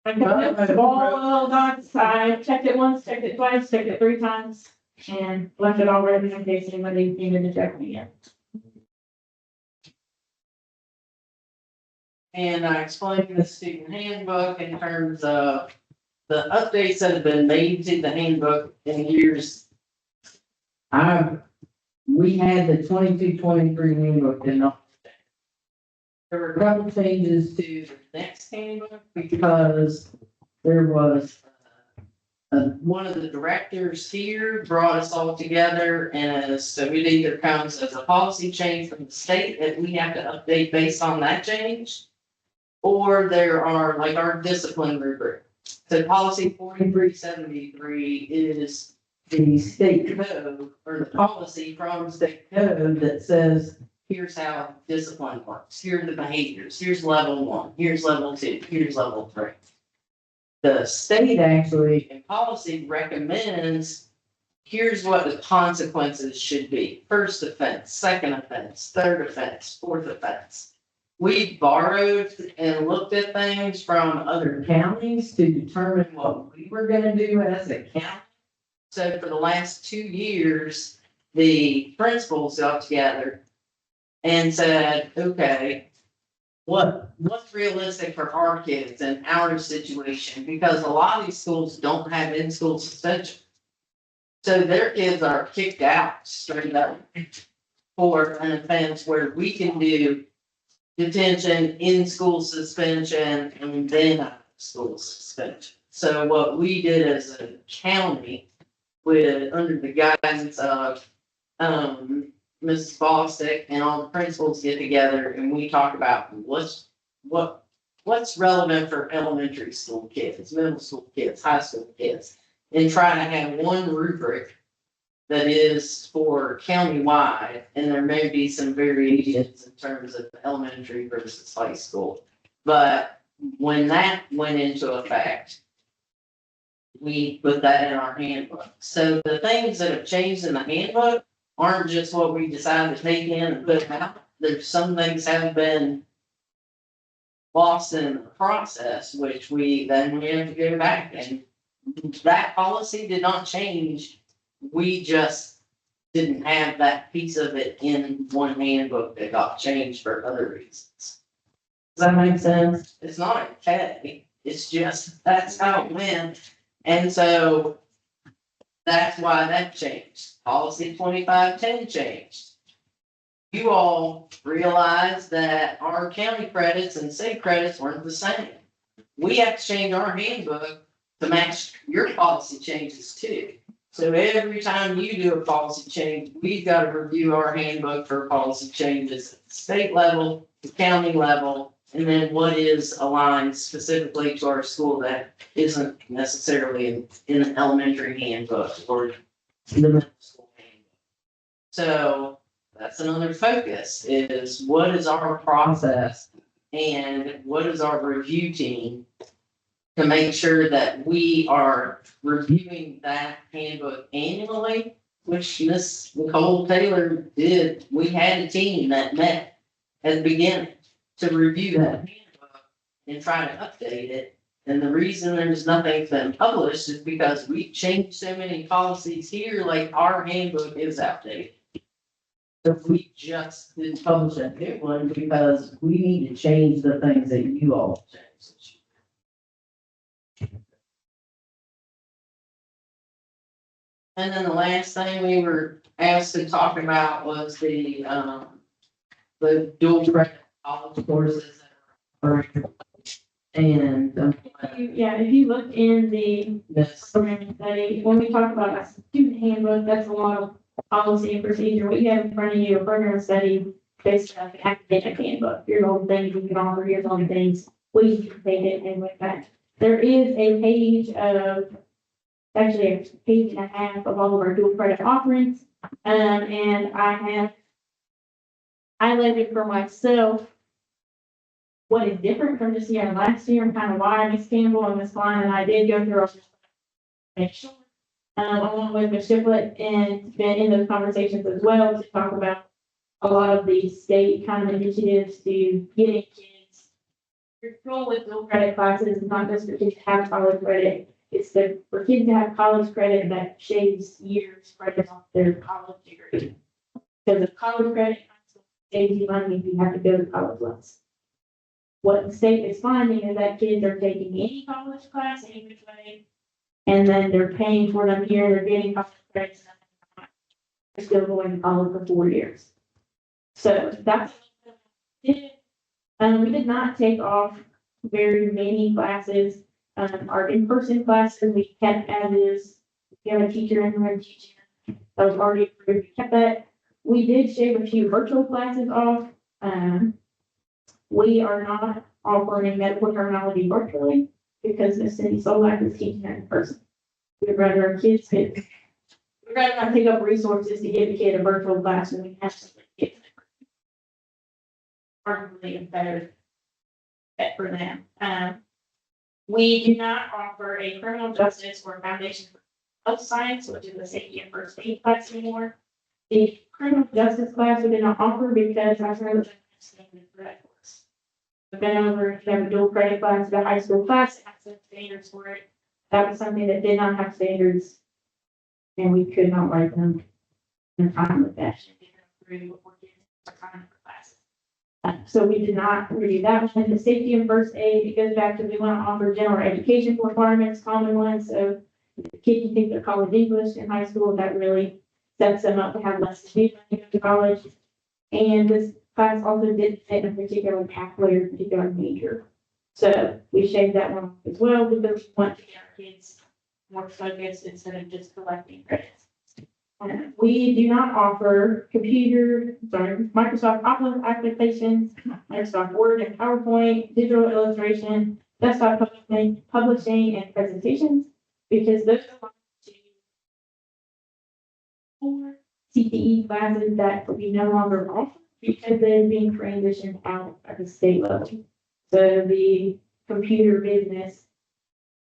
All docs, I checked it once, checked it twice, checked it 3 times, and left it all ready in case anybody needed to check me again. And I explained the student handbook in terms of the updates that have been made to the handbook in years. We had the 22-23 handbook in. There were a couple changes to the next handbook because there was one of the directors here brought us all together, and so it either comes as a policy change from the state that we have to update based on that change, or there are like our discipline rubric. So policy 4373 is the state code or the policy from state code that says, here's how discipline works, here are the behaviors, here's level 1, here's level 2, here's level 3. The state actually in policy recommends, here's what the consequences should be. First offense, second offense, third offense, fourth offense. We borrowed and looked at things from other counties to determine what we were gonna do as a county. So for the last 2 years, the principals got together and said, okay, what's realistic for our kids and our situation? Because a lot of these schools don't have in-school suspension. So their kids are kicked out straight up for an offense where we can do detention, in-school suspension, and then out of school suspension. So what we did as a county with, under the guidance of, Mrs. Bostic and all the principals get together and we talk about what's relevant for elementary school kids, middle school kids, high school kids, and try to have one rubric that is for countywide, and there may be some variations in terms of elementary versus high school. But when that went into effect, we put that in our handbook. So the things that have changed in the handbook aren't just what we decided to take in and put out. There's some things have been lost in the process, which we have to go back, and that policy did not change. We just didn't have that piece of it in one handbook that got changed for other reasons. Does that make sense? It's not okay. It's just, that's how it went. And so that's why that changed. Policy 2510 changed. You all realize that our county credits and state credits weren't the same. We have to change our handbook to match your policy changes too. So every time you do a policy change, we've got to review our handbook for policy changes at the state level, the county level, and then what is aligned specifically to our school that isn't necessarily in an elementary handbook or the middle school handbook. So that's another focus, is what is our process and what is our review team to make sure that we are reviewing that handbook annually, which Miss Nicole Taylor did. We had a team that met at the beginning to review that handbook and try to update it. And the reason there's nothing been published is because we've changed so many policies here, like our handbook is outdated. So we just didn't publish a new one because we need to change the things that you all changed. And then the last thing we were asked to talk about was the dual credit college courses. And Yeah, if you look in the yes, program study, when we talk about a student handbook, that's a lot of policy and procedure. What you have in front of you, a program study, based on the academic handbook. Here's all the things you can offer, here's all the things, we can take it and with that. There is a page of, actually a page and a half of all of our dual credit offerings. And I have highlighted for myself what is different from this year and last year, and kind of why Ms. Campbell and Ms. Klein and I did go through our make sure, along with Ms. Shiplet, and been in those conversations as well to talk about a lot of the state kind of initiatives to getting kids. Your goal with dual credit classes is not just for kids to have college credit, it's for kids to have college credit that shaves years credit off their college degree. Because if college credit saves you money if you have to go to college less. What the state is finding is that kids are taking any college class, any which way, and then they're paying for them here, they're getting college credits. They're still going to college for 4 years. So that's what we did. We did not take off very many classes. Our in-person classes, we kept as is. We have a teacher in the room teaching. That was already approved. We kept that. We did shave a few virtual classes off. We are not offering medical terminology virtually because Miss Cindy Solak is teaching that in person. We'd rather our kids get we're gonna have to take up resources to give a kid a virtual class when we have to get arguably a better fit for them. We do not offer a criminal justice or foundation for health science, which is a safety and first aid class anymore. The criminal justice class we did not offer because our service standard for that course. But then over, if you have a dual credit class, the high school class, it has some standards for it. That was something that did not have standards. And we could not write them in time with that. So we did not review that one. The safety and first aid, it goes back to we want to offer general education requirements, common ones. So the kid can take their college English in high school, that really sets them up to have less to do when they go to college. And this class also did fit a particular pathway or particular major. So we shaved that one off as well because we want to get our kids more focused instead of just collecting credits. We do not offer Microsoft Office applications, Microsoft Word and PowerPoint, digital illustration, desktop publishing, and presentations, because those are four CTE classes that we no longer offer because they're being transitioned out at the state level. So the computer business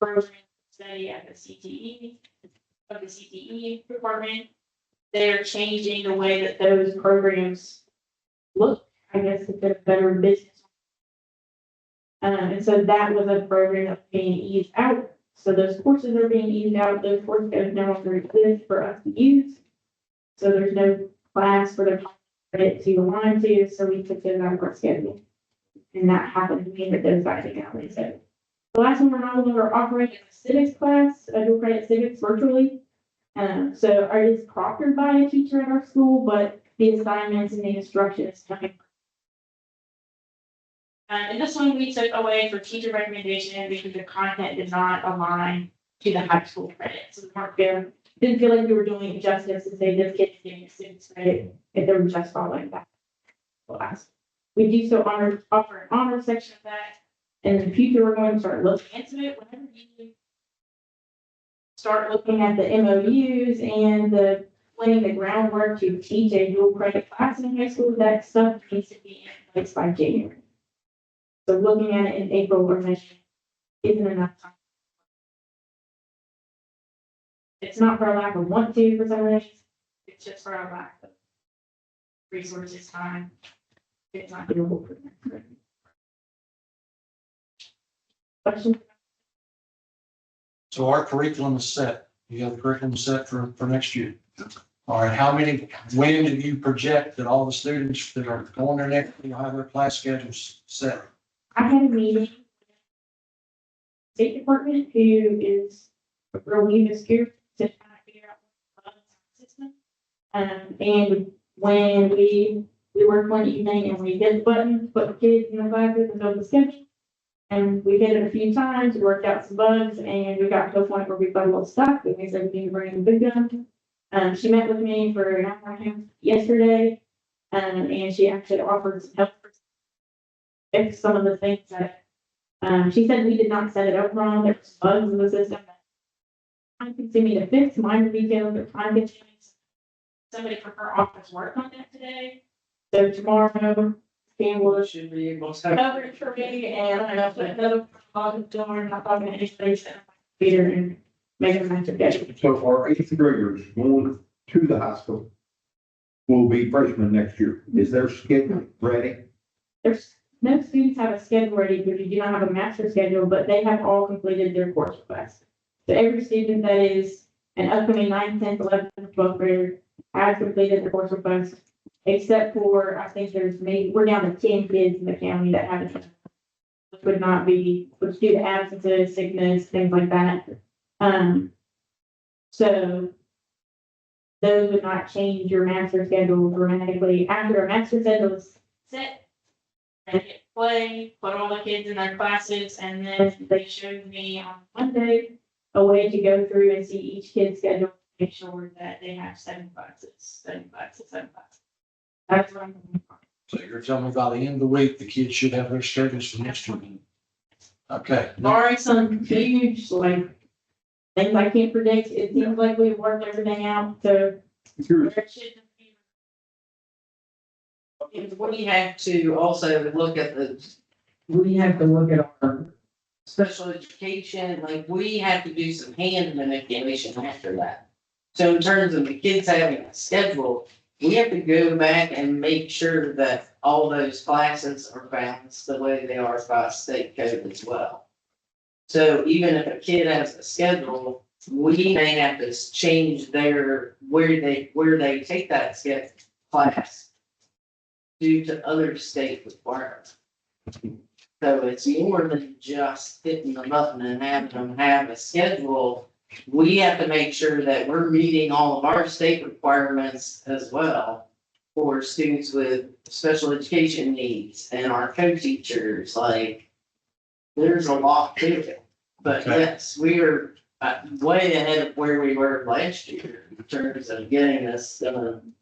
program study at the CTE department, they're changing the way that those programs look, I guess, if they're better business. And so that was a program that's being eased out. So those courses are being eased out. Those courses no longer exist for us to use. So there's no class for the credit to align to. So we took it out of our schedule. And that happened to mean that those got taken out. So the last one we're no longer offering is a civics class, a dual credit civics virtually. So it is proctored by a teacher at our school, but the assignments and the instructions coming. And this one we took away for teacher recommendation because the content did not align to the high school credit. So we weren't fair. Didn't feel like we were doing justice to say this kid is getting a civics credit if they were just following that class. We do so offer an honor section of that. In the future, we're going to start looking into it whenever you start looking at the MOUs and laying the groundwork to teach a dual credit class in high school. That stuff needs to be in place by January. So looking at it in April or May isn't enough time. It's not for a lack of want to for some reason. It's just for a lack of resources, time. It's not doable for them. Question? So our curriculum is set. You have the curriculum set for next year. All right, when do you project that all the students that are going there next year will have their class schedules set? I had a meeting with the State Department who is really obscure to try to figure out the system. And when we worked one evening and we hit the button, put the kids in the classes and build the schedule. And we hit it a few times, worked out some bugs, and we got to a point where we got a little stuck. And we said we need to bring the big gun. She met with me for an hour and a half yesterday, and she actually offered some help for fix some of the things that she said we did not set it up wrong. There's bugs in the system that time consuming to fix, minor details, but time consuming. Somebody from her office worked on that today. So tomorrow, Pam will Should be able to. cover it for me, and I'm gonna put another closet door, and I'm talking to anybody, Peter, and make a match of that. So our eighth graders going to the high school will be freshmen next year. Is their schedule ready? There's no students have a schedule ready because you do not have a master schedule, but they have all completed their course requests. So every student that is an upcoming 9th, 10th, 11th, 12th grader has completed the course request, except for, I think we're down to 10 kids in the county that haven't, which would not be, which due to absences, sickness, things like that. So those would not change your master schedule dramatically. After a master schedule is set, and hit play, put all the kids in their classes, and then they showed me on Monday a way to go through and see each kid's schedule, make sure that they have 7 classes. That's what I'm doing. So you're telling me by the end of the week, the kids should have their schedules for next week? Okay. Barring some huge, like, things I can't predict. It seems like we've worked everything out, so. where it should be. We have to also look at we have to look at our special education, like we have to do some hand manipulation after that. So in terms of the kids having a schedule, we have to go back and make sure that all those classes are balanced the way they are by state code as well. So even if a kid has a schedule, we may have to change where they take that class due to other state requirements. So it's more than just hitting the button and having them have a schedule. We have to make sure that we're meeting all of our state requirements as well for students with special education needs and our co-teachers, like, there's a lot to it. But Okay. yes, we are way ahead of where we were last year in terms of getting this done.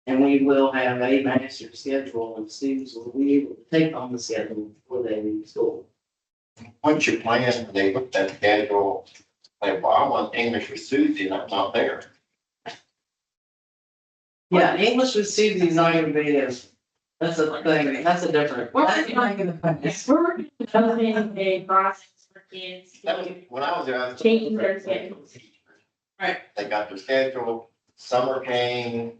And we will have a master schedule and students will be able to take on the schedule before they leave school. Once you plan, they look at that schedule, like, well, I want English with Susie, and I'm not there. Yeah, English with Susie's not gonna be as, that's a thing, that's a different. We're working on developing a process for kids That was, to when I was there, I was. change their schedules. Right. They got their schedule, summer came,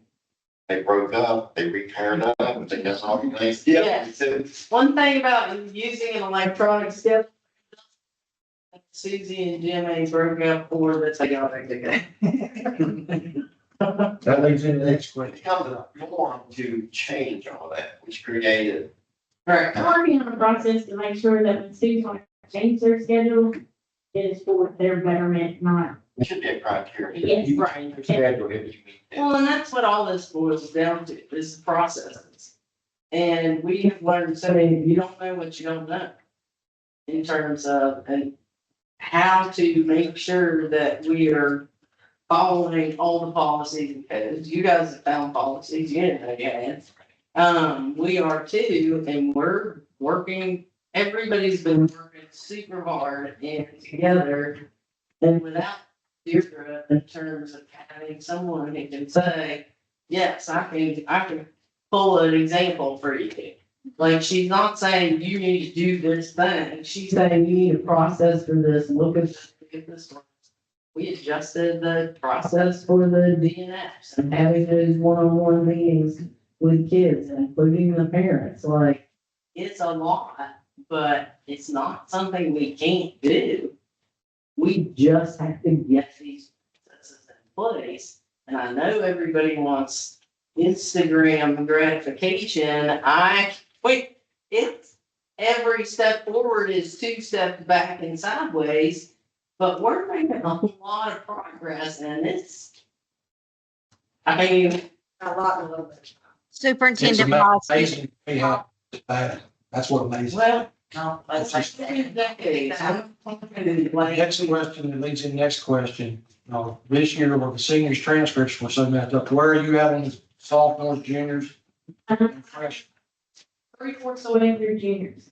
they broke up, they repaired up, they got all the things. Yes. One thing about using an electronic schedule. Susie and Jimmy broke up for the chaotic together. That leads into the next question. It comes a form to change all that, which created. Right. We're working on a process to make sure that when students want to change their schedule, it is for their betterment, not. It should be a criteria. Yes, You right. change your schedule if you meet that. Well, and that's what all this boils down to, is the processes. And we have learned, so you don't know what you don't know. In terms of, and how to make sure that we are following all the policies and codes. You guys have found policies, you didn't know you had. We are too, and we're working, everybody's been working super hard and together. And without Deirdre, in terms of having someone who can say, yes, I can pull an example for you. Like, she's not saying you need to do this thing, she's saying you need a process for this, look at this one. We adjusted the process for the DNFs and having those one-on-one meetings with kids, including the parents, like, it's a lot, but it's not something we can't do. We just have to get these processes in place, and I know everybody wants Instagram gratification. Wait, it's every step forward is 2 steps back and sideways, but we're making a lot of progress and I mean. A lot, a little bit. It's Superintendent Bostic. amazing to me how it's bad. That's what amazes me. Well, no, that's just decades. Next question that leads to the next question. This year, with the seniors' transcripts were so messed up, where are you at on the sophomores, juniors, and freshmen? 3/4 of the way through juniors.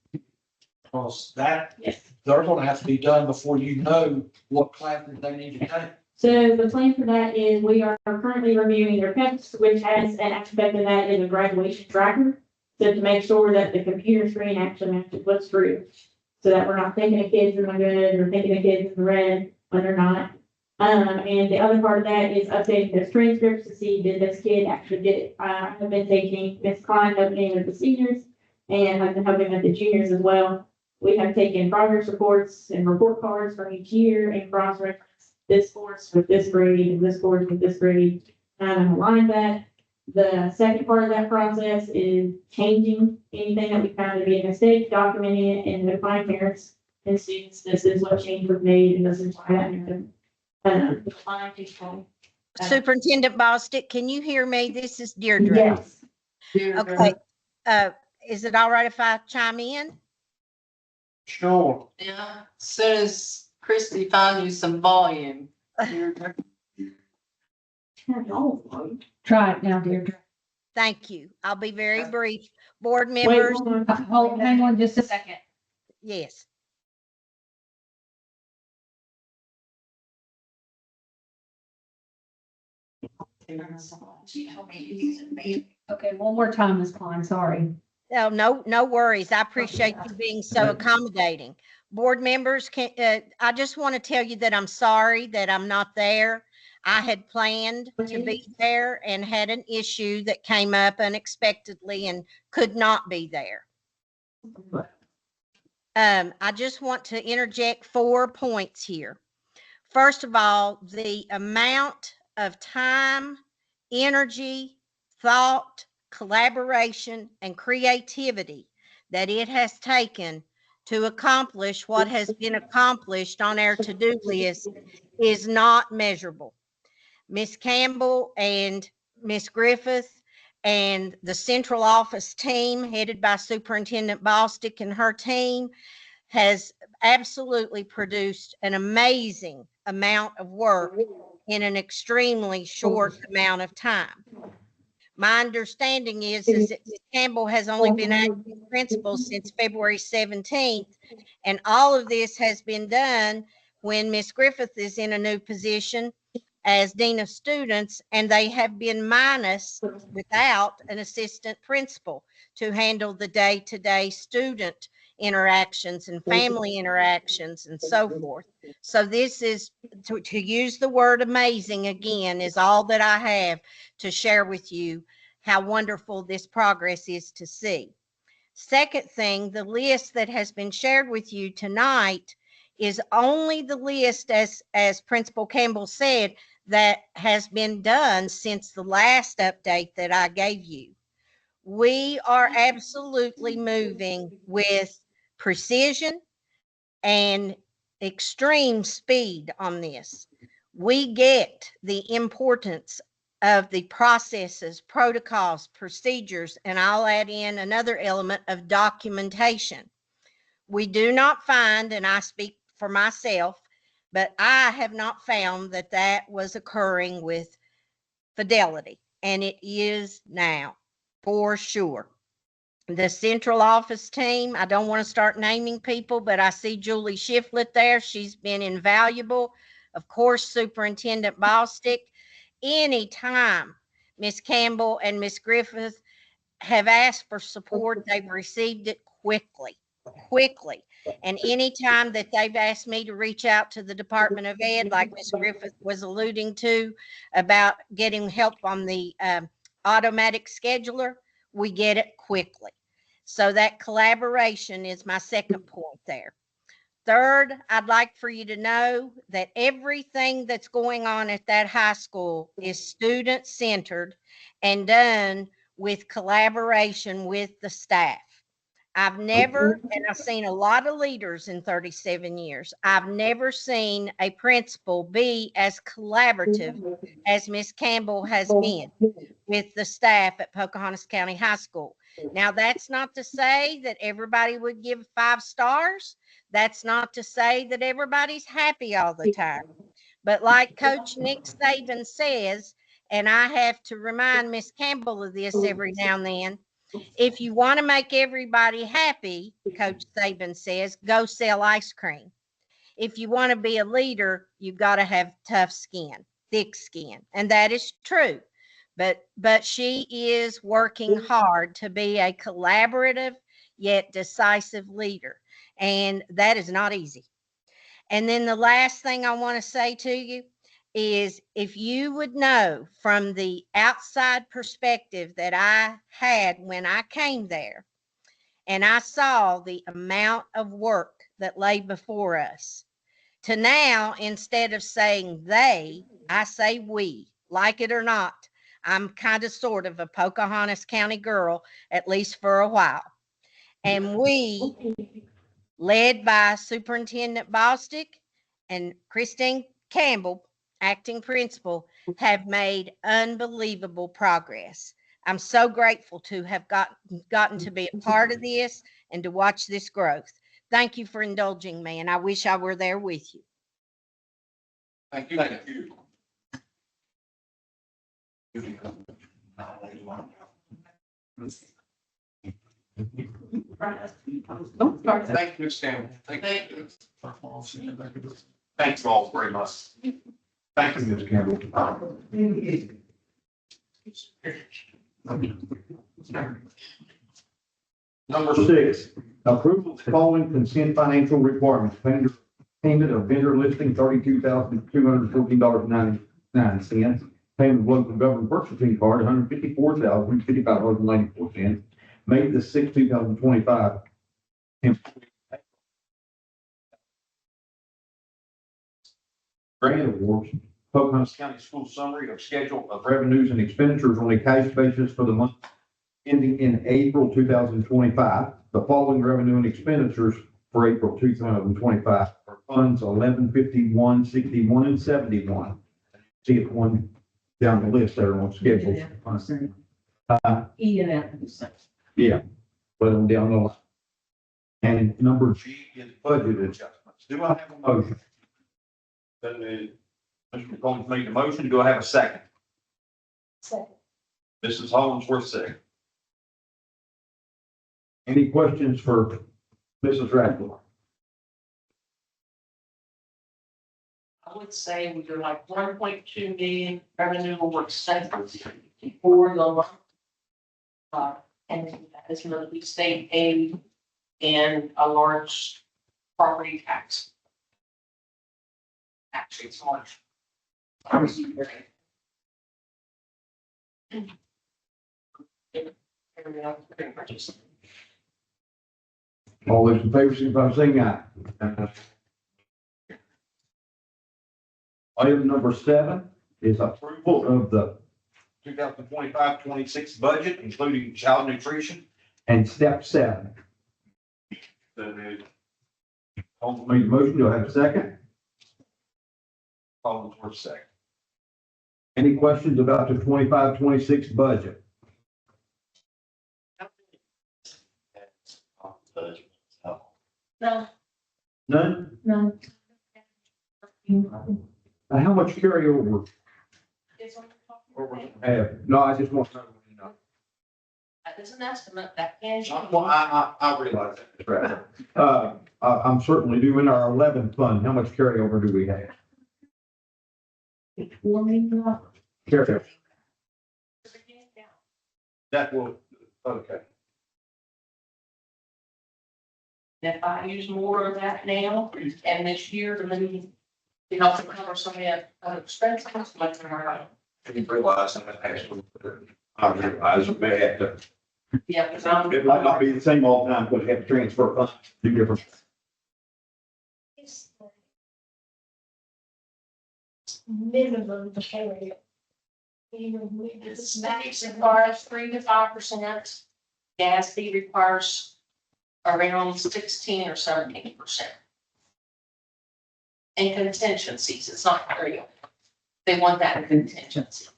Because that, Yes. they're gonna have to be done before you know what classes they need to take. So the plan for that is we are currently reviewing their PEPs, which has an aspect of that is a graduation tracker. So to make sure that the computer screen actually matches what's through. So that we're not thinking of kids in the good or thinking of kids in the red when they're not. And the other part of that is updating those transcripts to see did this kid actually get it. I have been taking Miss Klein opening with the seniors and I've been helping with the juniors as well. We have taken progress reports and report cards from each year and cross-referenced this course with this grade and this course with this grade. And aligned that. The second part of that process is changing anything that we found to be a mistake, documenting it and notifying parents and students, this is what change was made and this is why that happened. Superintendent Bostic, can you hear me? This is Deirdre. Yes. Okay, is it all right if I chime in? Sure. Yeah, as soon as Christie finds you some volume. Try it now, Deirdre. Thank you. I'll be very brief. Board Wait, members, hang on just a second. yes. She told me to use it. Okay, one more time, Ms. Klein, sorry. Oh, no worries. I appreciate you being so accommodating. Board members, I just want to tell you that I'm sorry that I'm not there. I had planned to be there and had an issue that came up unexpectedly and could not be there. I just want to interject 4 points here. First of all, the amount of time, energy, thought, collaboration, and creativity that it has taken to accomplish what has been accomplished on our to-do list is not measurable. Miss Campbell and Miss Griffith and the central office team headed by Superintendent Bostic and her team has absolutely produced an amazing amount of work in an extremely short amount of time. My understanding is that Ms. Campbell has only been acting principal since February 17th, and all of this has been done when Ms. Griffith is in a new position as Dean of Students, and they have been without an assistant principal to handle the day-to-day student interactions and family interactions and so forth. So this is, to use the word amazing again, is all that I have to share with you how wonderful this progress is to see. Second thing, the list that has been shared with you tonight is only the list, as Principal Campbell said, that has been done since the last update that I gave you. We are absolutely moving with precision and extreme speed on this. We get the importance of the processes, protocols, procedures, and I'll add in another element of documentation. We do not find, and I speak for myself, but I have not found that that was occurring with fidelity, and it is now for sure. The central office team, I don't want to start naming people, but I see Julie Shiflett there. She's been invaluable. Of course, Superintendent Bostic. Anytime Miss Campbell and Miss Griffith have asked for support, they've received it quickly. And anytime that they've asked me to reach out to the Department of Ed, like Miss Griffith was alluding to, about getting help on the automatic scheduler, we get it quickly. So that collaboration is my second point there. Third, I'd like for you to know that everything that's going on at that high school is student-centered and done with collaboration with the staff. I've never, and I've seen a lot of leaders in 37 years, I've never seen a principal be as collaborative as Miss Campbell has been with the staff at Pocahontas County High School. Now, that's not to say that everybody would give 5 stars. That's not to say that everybody's happy all the time. But like Coach Nick Saban says, and I have to remind Miss Campbell of this every now and then, if you want to make everybody happy, Coach Saban says, go sell ice cream. If you want to be a leader, you've got to have tough skin, thick skin. And that is true. But she is working hard to be a collaborative yet decisive leader. And that is not easy. And then the last thing I want to say to you is, if you would know from the outside perspective that I had when I came there, and I saw the amount of work that lay before us, to now, instead of saying they, I say we, like it or not. I'm kind of sort of a Pocahontas County girl, at least for a while. And we, led by Superintendent Bostic and Christine Campbell, acting principal, have made unbelievable progress. I'm so grateful to have gotten to be a part of this and to watch this growth. Thank you for indulging me, and I wish I were there with you. Thank you. Thank you. Thank you, Stan. Thank you. Thanks all very much. Thank you, Ms. Campbell. Number 6, approval of the following consent financial requirements. Payment of vendor listing, $32,214.99. Payment of local government purchasing card, $154,055.94. May the 6th, 2025. Grant awards, Pocahontas County School summary of schedule of revenues and expenditures on a cash basis for the month ending in April 2025. The following revenue and expenditures for April 2025 are funds 1151, 61, and 71. See it one down the list there on schedule. E and F. Yeah, put them down the line. And number G is budget adjustments. Do I have a motion? Mr. McCombs made the motion. Do I have a second? Second. Mrs. Hollingsworth, second. Any questions for Mrs. Radcliffe? I would say we do like 1.2 million revenue over expenses for the month. And that is mostly state aid and a large property tax. Actually, it's large. All those in favor, signify by saying aye. Item number 7 is approval of the 2025-26 budget, including child nutrition and step 7. Holmes made the motion. Do I have a second? Hollingsworth, second. Any questions about the 25-26 budget? No, None? No. How much carryover it's on the top of or your we head. have? No, I just want to know. That is an estimate that can change. Well, I realize that. That's right. I'm certainly doing our 11th fund. How much carryover do we have? $4 million. Carryover. That will, okay. If I use more of that now and this year, then you know, to cover some of the other expenses, like I didn't realize that actually. I realize we may have to, yeah, because I'm. it might not be the same all the time because you have to transfer funds, do different. Minimum to carry. The state requires 3 to 5%. Gas fee requires around 16 or 17%. And contingencies, it's not very, they want that in contingency.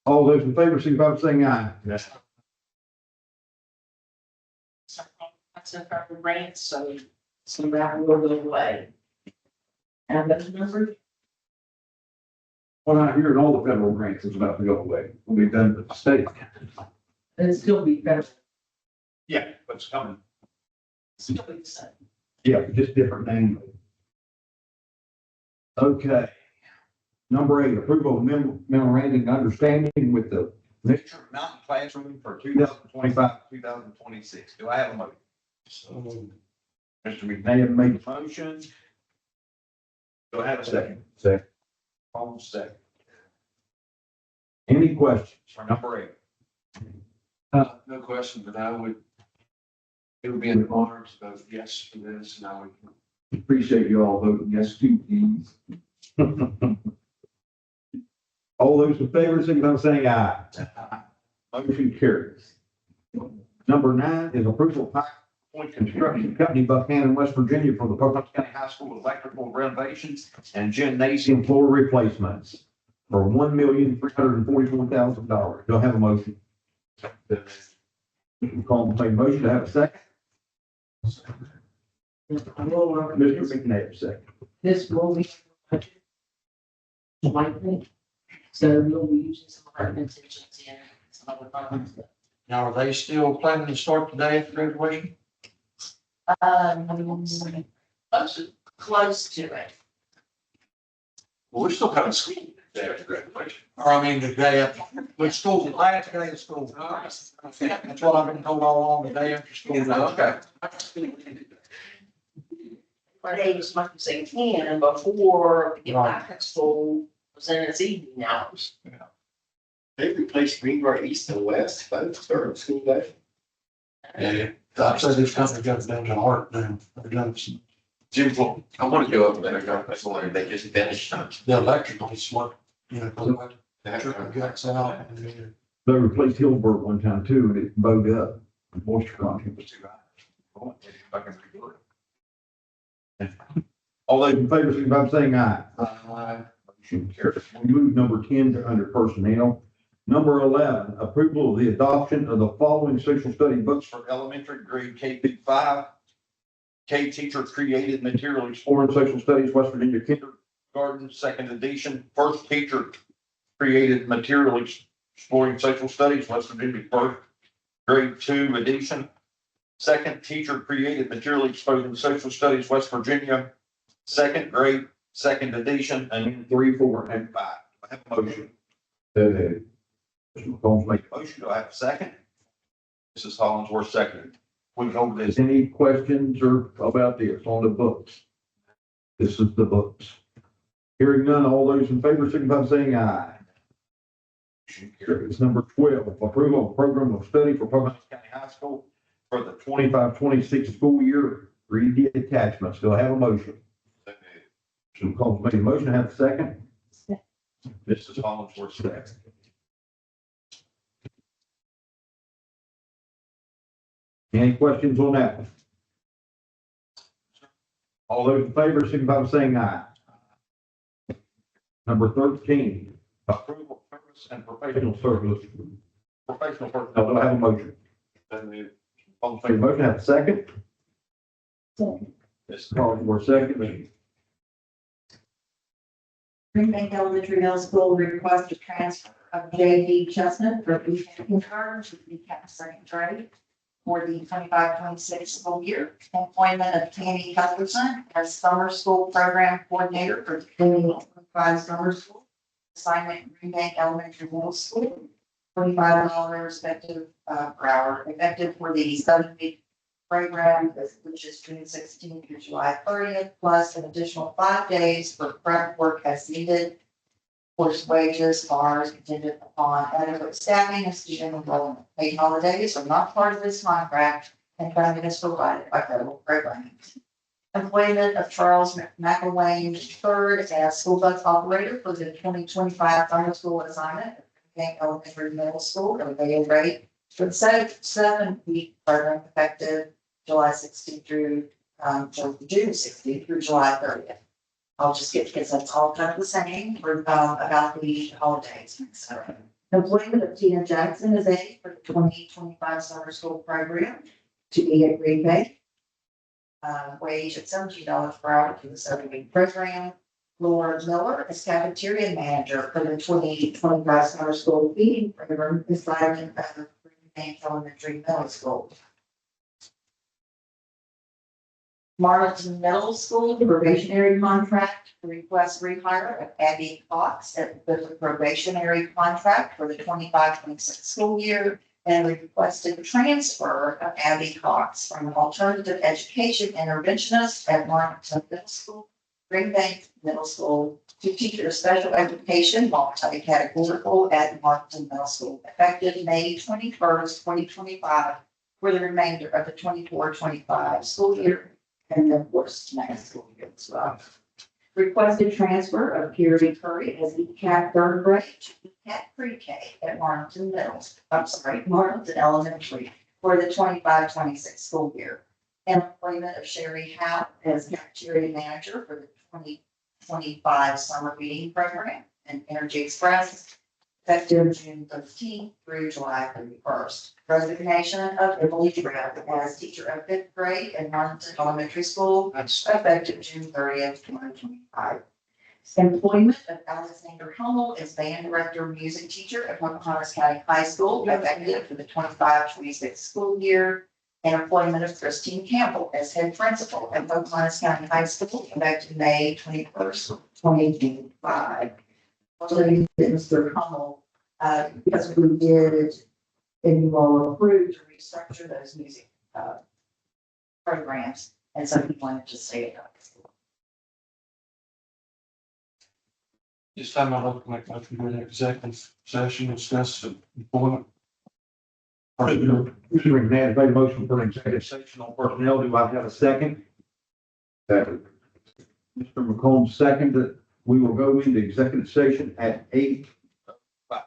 All those in favor, signify by saying aye. So that's in our grants, so that will go away. And those numbers, Well, I hear all the federal grants is about to go away. We've done with the state. it'll still be better, Yeah, but it's coming. still be the same. Yeah, just different name. Okay. Number 8, approval of memorandum of understanding with the Nature Mountain Classroom for 2025-2026. Do I have a motion? Mr. McNabb made the motion. Do I have a second? Second. Almost second. Any questions for number 8? No question, but it would be an honor to vote yes for this, and I would. Appreciate you all voting yes, please. All those in favor, signify by saying aye. Motion carries. Number 9 is approval of High Point Construction Company, Buchanan, West Virginia, for the Pocahontas County High School electrical renovations and gymnasium floor replacements for $1,344,000. Do I have a motion? Call the motion. Do I have a second? Mr. McNabb, second. This will be. Likely, so we'll be using some of our contingency and some other funds. Now, are they still planning to start today at graduation? Close to it. Well, we're still coming to school day after graduation. Or I mean, the day after, which school, the last day of school. That's what I've been told all along, the day after school. Okay. They as much as they can before they get back to school, was in its evening hours. They replaced Greenbrier East and West, both during school day. Yeah, I've said this company got it down to heart now. They've done some- Jim, well, I want to go up there, that's one they just finished. the electrical is what, you know, because they took the guts out and They replaced Hillsburg one time too, and it bowed up. The moisture content was too high. All those in favor, signify by saying aye. Motion carries. We move number 10 to under personnel. Number 11, approval of the adoption of the following social study books for elementary grade K through 5. K teacher created material exploring social studies, West Virginia kindergarten, second edition. First teacher created material exploring social studies, West Virginia first grade 2 edition. Second teacher created material exposing social studies, West Virginia, second grade, second edition, and then 3, 4, and 5. I have a motion. Mr. McCombs made the motion. Do I have a second? Mrs. Hollingsworth seconded. We go over this. Any questions or about this on the books? This is the books. Hearing none, all those in favor, signify by saying aye. Motion carries. Number 12, approval of program of study for Pocahontas County High School for the 25-26 school year. Read the attachments. Do I have a motion? Mr. McCombs made a motion. Have a second? Mrs. Hollingsworth second. Any questions on that one? All those in favor, signify by saying aye. Number 13, approval of service and professional service. Professional personnel, do I have a motion? All in favor, motion, have a second? Second. Ms. Collinsworth, second. Green Bank Elementary Middle School request a transfer of J.D. Chestnut for kindergarten to BCAP second grade for the 25-26 school year. Employment of Tammy Cuthbertson as summer school program coordinator for the 2025 summer school. Assignment Green Bank Elementary Middle School, $25 effective per hour, effective for the 7-week program, which is June 16th through July 30th, plus an additional 5 days for prep work as needed. Course wages, bars contingent upon adequate staffing and student enrollment. Paid holidays are not part of this contract and funding is provided by federal programs. Employment of Charles McElwain III as school bus operator for the 2025 summer school assignment at Bank Elementary Middle School at a daily rate for the 7-week program effective July 16th through June 16th through July 30th. I'll just get, because that's all kind of the same for, about the holidays. So, employment of Tina Jackson as aide for the 2025 summer school program to be at Green Bay. Wage at $17 per hour for the 7-week program. Laura Miller as cafeteria manager for the 2025 summer school feeding program assignment of Green Bay Elementary Middle School. Marlton Middle School probationary contract request rehire of Abby Cox at the probationary contract for the 25-26 school year and requested transfer of Abby Cox from an alternative education interventionist at Marlton Middle School, Green Bank Middle School, to teacher of special education multi-categorical at Marlton Middle School, effective May 21st, 2025, for the remainder of the 24-25 school year. And of course, next school year as well. Requested transfer of Gary Curry as ECAP third grade to ECAP pre-K at Marlton Elementary for the 25-26 school year. And employment of Sherry Howe as cafeteria manager for the 2025 summer feeding program and Energy Express, effective June 13th through July 31st. Resignation of Emily Trapp as teacher of 5th grade at Marlton Elementary School, effective June 30th, 2025. Employment of Alexander Hummel as band director, music teacher at Pocahontas County High School, effective for the 25-26 school year. and appointment of Christine Campbell as head principal at Pocahontas County High School effective May 21st, 2025. Also, Mr. Hummel, because we did, and you all approved to restructure those music, programs, and so he wanted to say it. This time I'd like to make a motion to go into executive session, discuss employment. Mr. McNabb made a motion for an executive session on personnel. Do I have a second? Second. Mr. McComb seconded. We will go into executive session at 8:05.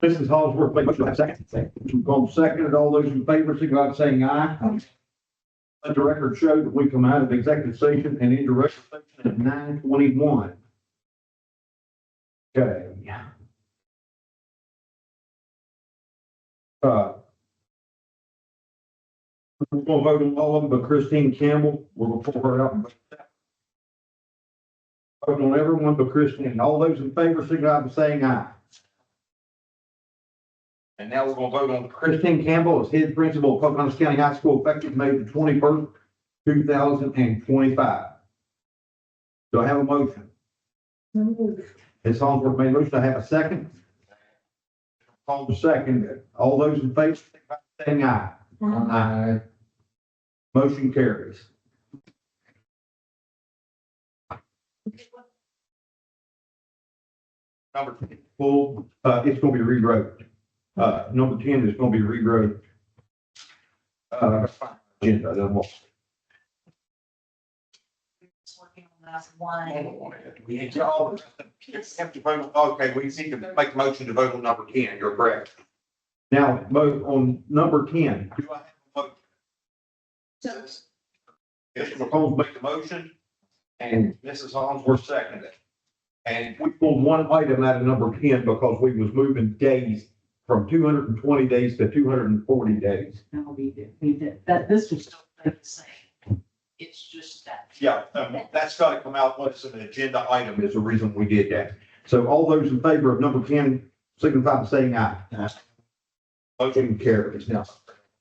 Mrs. Hollingsworth, make motion to have second. Call second, all those in favor, signify by saying aye. Let the record show that we come out of executive session and into regular session at 9:21. Okay. We're gonna vote on all of them, but Christine Campbell, we're gonna pull her out. Vote on everyone but Christine. All those in favor, signify by saying aye. And now we're gonna vote on Christine Campbell as head principal of Pocahontas County High School effective May the 21st, 2025. Do I have a motion? Ms. Hollingsworth made a motion. I have a second. Call the second. All those in favor, signify by saying aye. Aye. Motion carries. Number 10, full, it's gonna be rewrote. Number 10 is gonna be rewrote. Agenda, then we'll- Just working on that one. We need to all have to vote, okay, we need to make a motion to vote on number 10, you're correct. Now, vote on number 10. Do I have a motion? Mr. McCombs made the motion and Mrs. Hollingsworth seconded it. And we pulled one item out of number 10 because we was moving days from 220 days to 240 days. No, we did, that, this was still the same. It's just that. Yeah, that's gotta come out, what's an agenda item is the reason we did that. So all those in favor of number 10, signify by saying aye. Motion carries. Now,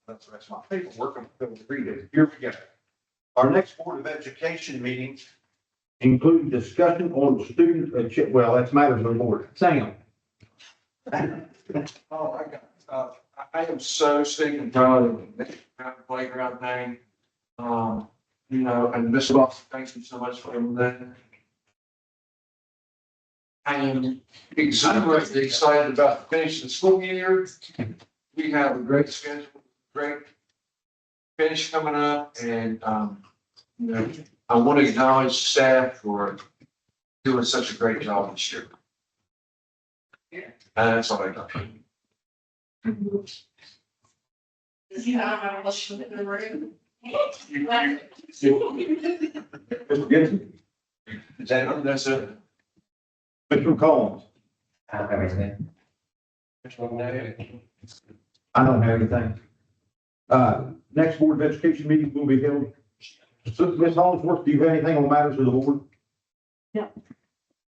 that's my paperwork, I'm going to read it. Here we go. Our next Board of Education meeting include discussion on student, well, that's matters of the board. Sam. Oh, my God. I am so sick and tired of the playground thing. You know, and Ms. Boss, thank you so much for that. I am exuberantly excited about finishing the school year. We have a great schedule, great finish coming up, and, you know, I want to acknowledge staff for doing such a great job this year. And that's all I got. Mr. Gibson. That's it. Mr. Collins. I have everything. I don't have anything. Next Board of Education meeting will be held. So, Ms. Hollingsworth, do you have anything on matters of the board? No.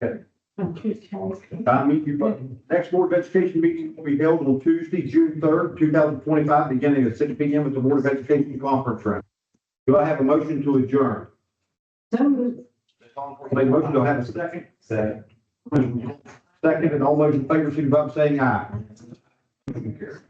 Okay. I meet you, but next Board of Education meeting will be held on Tuesday, June 3rd, 2025, beginning at 6 p.m. at the Board of Education conference room. Do I have a motion to adjourn? Ms. Hollingsworth made a motion. Do I have a second? Second. Second, and all those in favor, signify by saying aye. Motion carries.